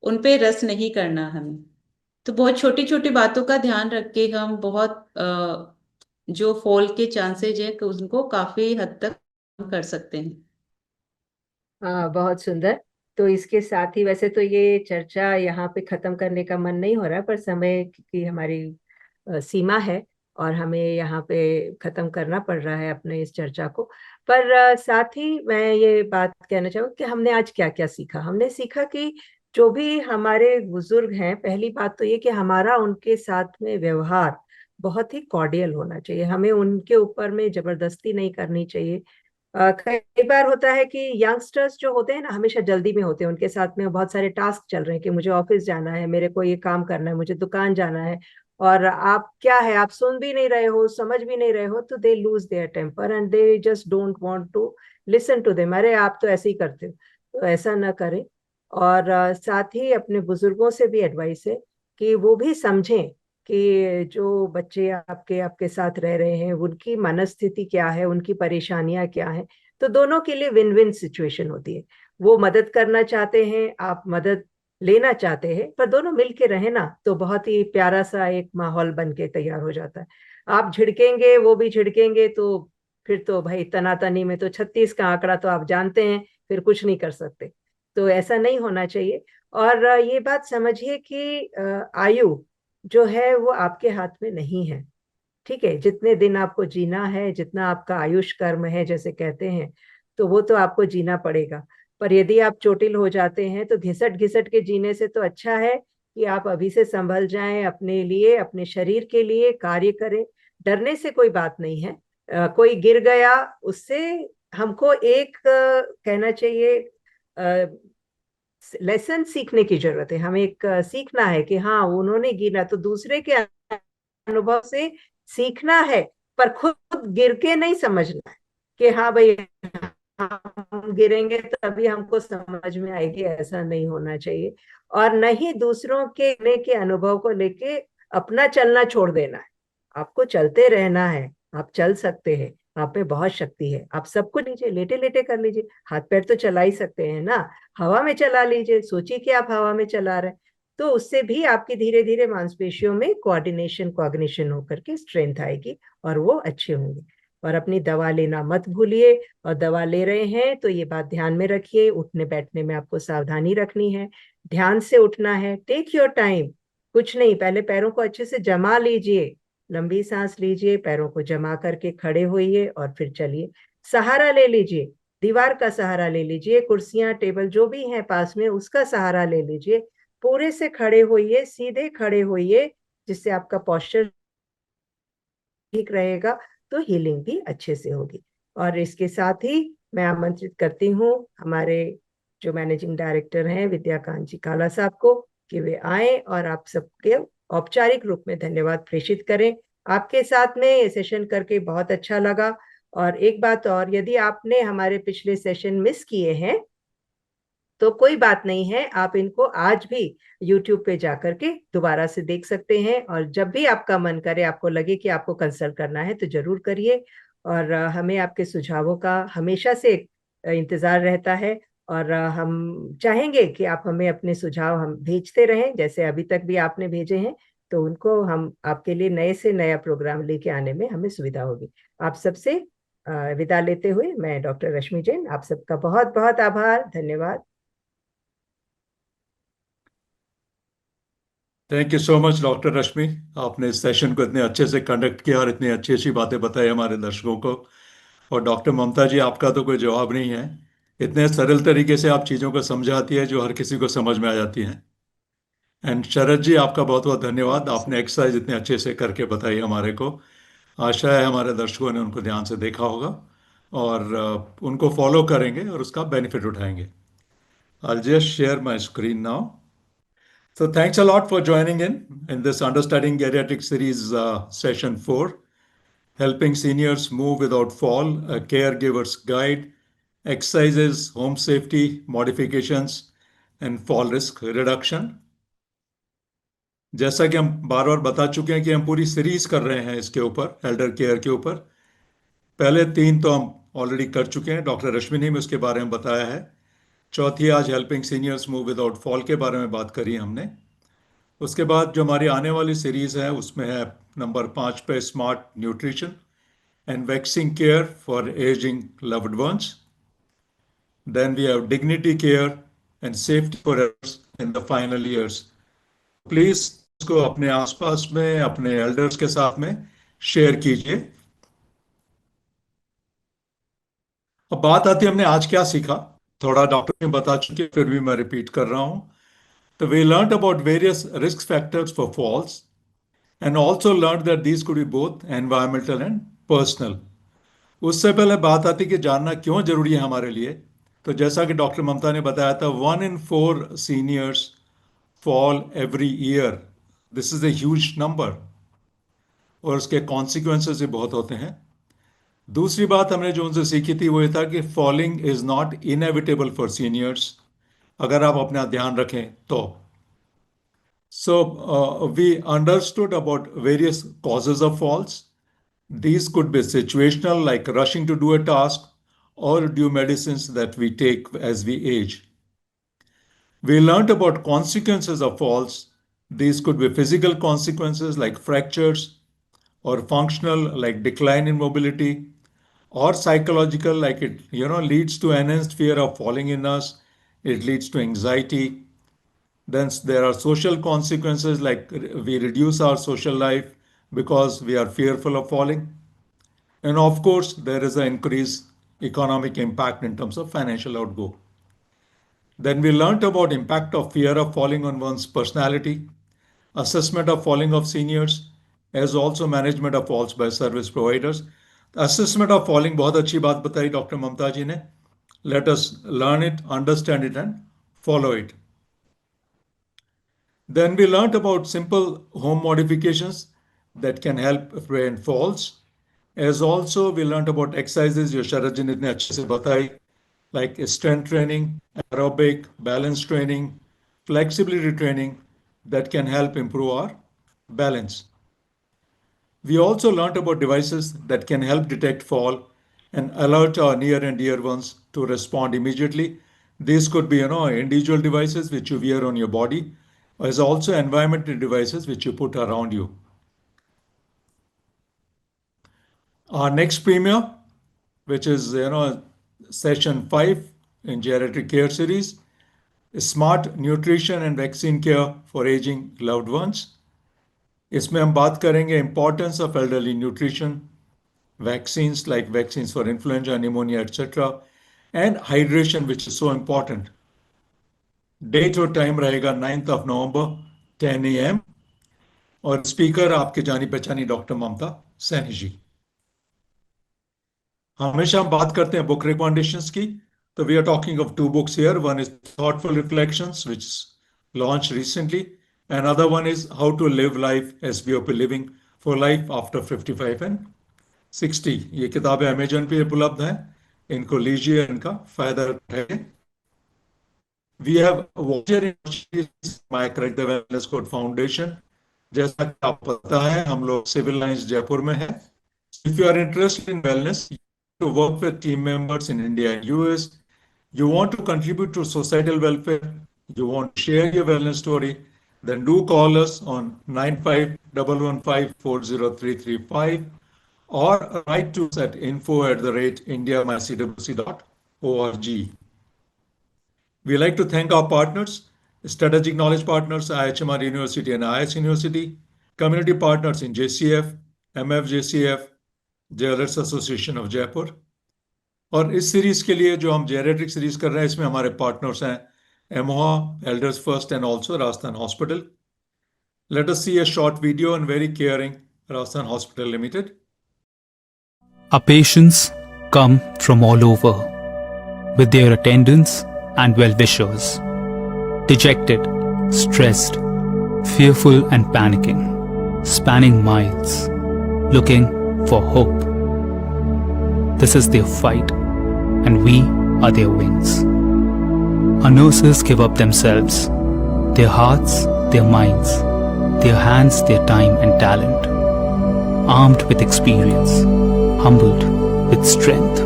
उन पे रस नहीं करना हमें। तो बहुत छोटी छोटी बातों का ध्यान रख के हम बहुत जो फॉल के चांसेज है कि उनको काफी हद तक कम कर सकते हैं। हाँ, बहुत सुंदर। तो इसके साथ ही वैसे तो ये चर्चा यहाँ पे खत्म करने का मन नहीं हो रहा है, पर समय की हमारी सीमा है और हमें यहाँ पे खत्म करना पड़ रहा है अपने इस चर्चा को। पर साथ ही मैं ये बात कहना चाहूँ कि हमने आज क्या क्या सीखा। हमने सीखा कि जो भी हमारे बुजुर्ग हैं, पहली बात तो ये कि हमारा उनके साथ में व्यवहार बहुत ही कॉर्डियल होना चाहिए। हमें उनके ऊपर में जबरदस्ती नहीं करनी चाहिए। कई बार होता है कि यंगस्टर्स जो होते हैं ना, हमेशा जल्दी में होते हैं, उनके साथ में बहुत सारे टास्क चल रहे हैं कि मुझे ऑफिस जाना है, मेरे को ये काम करना है, मुझे दुकान जाना है, और आप क्या है, आप सुन भी नहीं रहे हो, समझ भी नहीं रहे हो, तो they lose their temper and they just don't want to listen to them. अरे आप तो ऐसे ही करते हो, तो ऐसा ना करें। और साथ ही अपने बुजुर्गों से भी एडवाइस है कि वो भी समझें कि जो बच्चे आपके आपके साथ रह रहे हैं उनकी मनस्थिति क्या है, उनकी परेशानियां क्या है। तो दोनों के लिए विन विन सिचुएशन होती है। वो मदद करना चाहते हैं, आप मदद लेना चाहते हैं, पर दोनों मिलके रहे ना तो बहुत ही प्यारा सा एक माहौल बन के तैयार हो जाता है। आप झिड़केंगे वो भी झिड़केंगे तो फिर तो भाई तनातनी में तो 36 का आंकड़ा तो आप जानते हैं, फिर कुछ नहीं कर सकते। तो ऐसा नहीं होना चाहिए। और ये बात समझिए कि आयु जो है वो आपके हाथ में नहीं है। ठीक है, जितने दिन आपको जीना है, जितना आपका आयुष कर्म है जैसे कहते हैं, तो वो तो आपको जीना पड़ेगा। पर यदि आप चोटिल हो जाते हैं तो घिसट घिसट के जीने से तो अच्छा है कि आप अभी से संभल जाएं, अपने लिए, अपने शरीर के लिए कार्य करें। डरने से कोई बात नहीं है। कोई गिर गया उससे हमको एक कहना चाहिए लेसन सीखने की जरूरत है। हमें एक सीखना है कि हाँ उन्होंने गिरा तो दूसरे के अनुभव से सीखना है, पर खुद गिर के नहीं समझना है कि हाँ भाई हम गिरेंगे तभी हमको समझ में आएगी, ऐसा नहीं होना चाहिए। और नहीं दूसरों के अनुभव को लेके अपना चलना छोड़ देना है। आपको चलते रहना है, आप चल सकते हैं, आप में बहुत शक्ति है, आप सब कुछ लीजिए, लेटे लेटे कर लीजिए, हाथ पैर तो चला ही सकते हैं ना, हवा में चला लीजिए, सोचिए कि आप हवा में चला रहे हैं, तो उससे भी आपकी धीरे धीरे मांसपेशियों में कोऑर्डिनेशन कोऑर्डिनेशन होकर के स्ट्रेंथ आएगी और वो अच्छे होंगे। और अपनी दवा लेना मत भूलिए, और दवा ले रहे हैं तो ये बात ध्यान में रखिए, उठने बैठने में आपको सावधानी रखनी है, ध्यान से उठना है, टेक योर टाइम। कुछ नहीं, पहले पैरों को अच्छे से जमा लीजिए, लंबी सांस लीजिए, पैरों को जमा करके खड़े होइए और फिर चलिए। सहारा ले लीजिए, दीवार का सहारा ले लीजिए, कुर्सियां टेबल जो भी हैं पास में उसका सहारा ले लीजिए, पूरे से खड़े होइए, सीधे खड़े होइए, जिससे आपका पोस्चर ठीक रहेगा, तो हीलिंग भी अच्छे से होगी। और इसके साथ ही मैं आमंत्रित करती हूँ हमारे जो मैनेजिंग डायरेक्टर हैं विद्याकांत जी काला साहब को, कि वे आए और आप सबके औपचारिक रूप में धन्यवाद प्रेषित करें। आपके साथ में ये सेशन करके बहुत अच्छा लगा। और एक बात और, यदि आपने हमारे पिछले सेशन मिस किए हैं तो कोई बात नहीं है, आप इनको आज भी YouTube पे जाकर के दोबारा से देख सकते हैं, और जब भी आपका मन करे, आपको लगे कि आपको कंसल्ट करना है तो जरूर करिए। और हमें आपके सुझावों का हमेशा से इंतजार रहता है, और हम चाहेंगे कि आप हमें अपने सुझाव हम भेजते रहें, जैसे अभी तक भी आपने भेजे हैं, तो उनको हम आपके लिए नए से नया प्रोग्राम लेके आने में हमें सुविधा होगी। आप सबसे विदा लेते हुए मैं डॉक्टर रश्मि जैन, आप सबका बहुत बहुत आभार, धन्यवाद। Thank you so much doctor Rashmi. आपने इस सेशन को इतने अच्छे से कंडक्ट किया और इतनी अच्छी अच्छी बातें बताई हमारे दर्शकों को। और डॉक्टर ममता जी, आपका तो कोई जवाब नहीं है, इतने सरल तरीके से आप चीज़ों को समझाती है जो हर किसी को समझ में आ जाती हैं। एंड शरद जी, आपका बहुत बहुत धन्यवाद, आपने एक्सरसाइज इतने अच्छे से करके बताई हमारे को। आशा है हमारे दर्शकों ने उनको ध्यान से देखा होगा और उनको फॉलो करेंगे और उसका बेनिफिट उठाएंगे। I'll just share my screen now. So thanks a lot for joining in this Understanding Geriatric Series session 4, helping seniors move without fall, a caregiver's guide, exercises, home safety, modifications, and fall risk reduction. जैसा कि हम बार बार बता चुके हैं कि हम पूरी सीरीज कर रहे हैं इसके ऊपर, एल्डर केयर के ऊपर। पहले 3 तो हम ऑलरेडी कर चुके हैं, डॉक्टर रश्मि ने भी उसके बारे में बताया है। चौथी आज helping seniors move without fall के बारे में बात करी हमने। उसके बाद जो हमारी आने वाली सीरीज है उसमें है नंबर 5 पे smart nutrition and waxing care for aging loved ones. Then we have dignity care and safety for in the final years. Please इसको अपने आसपास में अपने एल्डर्स के साथ में शेयर कीजिए। अब बात आती है हमने आज क्या सीखा। थोड़ा डॉक्टर ने बता चुके, फिर भी मैं रिपीट कर रहा हूं। तो we learn about various risk factors for falls and also learned that these could be both environmental and personal. उससे पहले बात आती कि जानना क्यों जरूरी है हमारे लिए। तो जैसा कि डॉक्टर ममता ने बताया था, 1 in 4 seniors fall every year. This is a huge number और उसके कॉन्सिक्वेंसेस भी बहुत होते हैं। दूसरी बात हमने जो उनसे सीखी थी वो ये था कि falling is not inevitable for seniors, अगर आप अपना ध्यान रखें तो। So we understood about various causes of falls. These could be situational, like rushing to do a task, or due medicines that we take as we age. We learned about consequences of falls. These could be physical consequences like fractures, or functional like decline in mobility, or psychological like it leads to enhanced fear of falling in us. It leads to anxiety. Then there are social consequences like we reduce our social life because we are fearful of falling. And of course, there is an increased economic impact in terms of financial outgo. Then we learnt about impact of fear of falling on one's personality, assessment of falling of seniors, as also management of falls by service providers. Assessment of falling बहुत अच्छी बात बताई डॉक्टर ममता जी ने. Let us learn it, understand it, and follow it. Then we learnt about simple home modifications that can help prevent falls. As also we learned about exercises जो शरद जी ने इतने अच्छे से बताई, like strength training, aerobic, balance training, flexibility training that can help improve our balance. We also learned about devices that can help detect fall and alert our near and dear ones to respond immediately. These could be, individual devices which you wear on your body, as also environmental devices which you put around you. Our next premier, which is, session 5 in geriatric care series, is smart nutrition and vaccine care for aging loved ones. इसमें हम बात करेंगे importance of elderly nutrition, vaccines like vaccines for influenza, pneumonia, etc., and hydration, which is so important. Date और time रहेगा 9th of November, 10 a.m. और स्पीकर आपके जानी पहचानी डॉक्टर ममता सैनी जी. हमेशा हम बात करते हैं बुक रिकमेंडेशंस की, तो we are talking of 2 books here. One is Thoughtful Reflections, which is launched recently. Another one is How to Live Life SBOP Living for Life After 55 and 60. ये किताबें अमेजन पे उपलब्ध हैं, इनको लीजिए, इनका फायदा उठाइए. We have Wager University, my Correct the Wellness Code Foundation. जैसा कि आपको पता है, हम लोग सिविल लाइंस जयपुर में हैं. If you are interested in wellness, to work with team members in India and US, you want to contribute to societal welfare, you want to share your wellness story, then do call us on 9511540335 or write to us at info@indiamycwc.org. We like to thank our partners, strategic knowledge partners, IHMR University and IS University, community partners in JCF, MFJCF, geriatrics association of Jaipur. और इस सीरीज के लिए जो हम जेरेट्रिक सीरीज कर रहे हैं, इसमें हमारे पार्टनर्स हैं Emoha, elders first and also Rajasthan hospital. Let us see a short video on very caring Rajasthan hospital limited. Our patients come from all over with their attendants and well-wishers, dejected, stressed, fearful and panicking, spanning miles, looking for hope. This is their fight, and we are their wings. Our nurses give up themselves, their hearts, their minds, their hands, their time and talent, armed with experience, humbled with strength,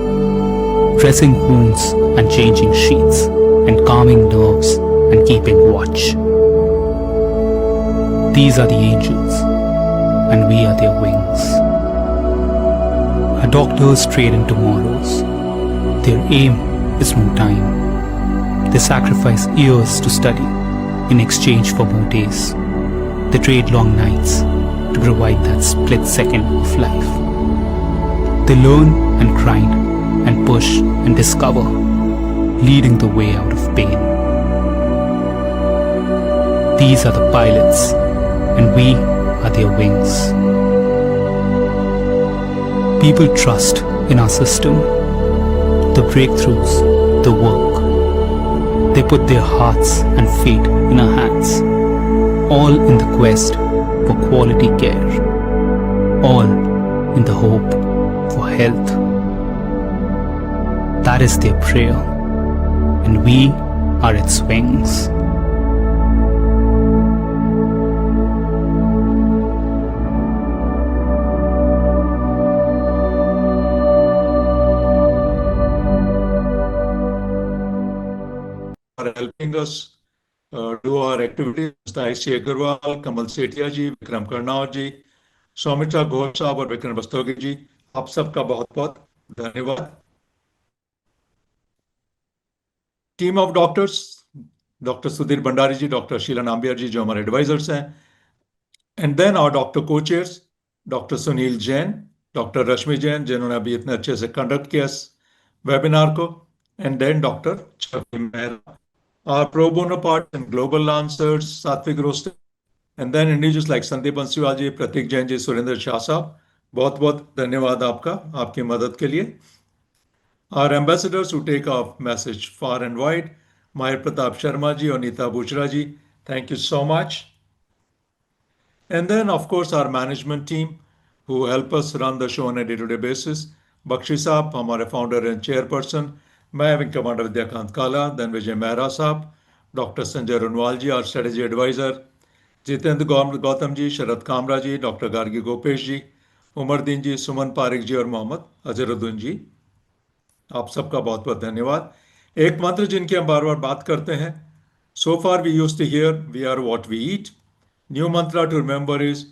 dressing wounds and changing sheets, and calming nerves and keeping watch. These are the angels, and we are their wings. Our doctors trade in tomorrows. Their aim is no time. They sacrifice years to study in exchange for more days. They trade long nights to provide that split second of life. They learn and grind and push and discover, leading the way out of pain. These are the pilots, and we are their wings. People trust in our system, the breakthroughs, the work. They put their hearts and fate in our hands, all in the quest for quality care, all in the hope for health. That is their prayer, and we are its wings. are helping us do our activities. Mr. I.C. Agarwal, Kamal Sethia जी, विक्रम कर्नाव जी, सौमित्रा घोष साहब और विक्रम बस्तोगी जी, आप सबका बहुत बहुत धन्यवाद. Team of doctors, doctor Sudhir Bhandari ji, doctor Sheela Nambiar ji जो हमारे एडवाइजर्स हैं, and then our doctor co chairs, doctor Sunil Jain, doctor Rashmi Jain जिन्होंने अभी इतने अच्छे से कंडक्ट किया इस वेबिनार को, and then doctor Chhavi Mehra. Our pro bono parts and global lancers, Satvik Roster, and then individuals like Sandeep Bansiwal ji, Pratik Jain ji, Surinder Shah साहब, बहुत बहुत धन्यवाद आपका, आपकी मदद के लिए. Our ambassadors who take our message far and wide, Mahir Pratap Sharma ji और नीता बुचरा जी, thank you so much. And then, of course, our management team who help us run the show on a day-to-day basis. Bakshi साहब हमारे फाउंडर एंड चेयरपर्सन, मैं विंग कमांडर विद्याकांत काला, देन विजय मेहरा साहब, डॉक्टर संजय रुनवाल जी और स्ट्रेटेजी एडवाइजर, जितेंद्र गौतम जी, शरद कामरा जी, डॉक्टर गार्गी गोपेश जी, उमरदीन जी, सुमन पारिक जी और मोहम्मद अजहरुद्दीन जी, आप सबका बहुत बहुत धन्यवाद। एक मंत्र जिनकी हम बार बार बात करते हैं, so far we use to hear we are what we eat. New mantra to remember is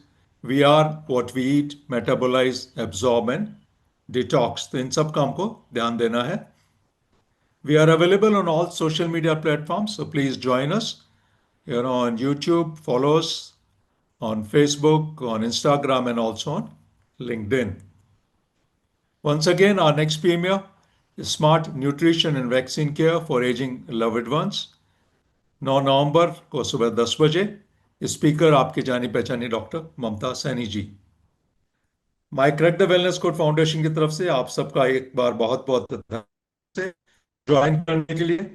we are what we eat, metabolise, absorb and detox. तो इन सब का हमको ध्यान देना है। We are available on all social media platforms, so please join us on YouTube, follow us on Facebook, on Instagram, and also on LinkedIn. Once again, our next premier is Smart Nutrition and Vaccine Care for Aging Loved Ones. 9 नवंबर को सुबह 10 बजे। स्पीकर आपकी जानी पहचानी doctor Mamta Saini ji. My crack the wellness code foundation की तरफ से आप सबका एक बार बहुत बहुत धन्यवाद ज्वाइन करने के लिए।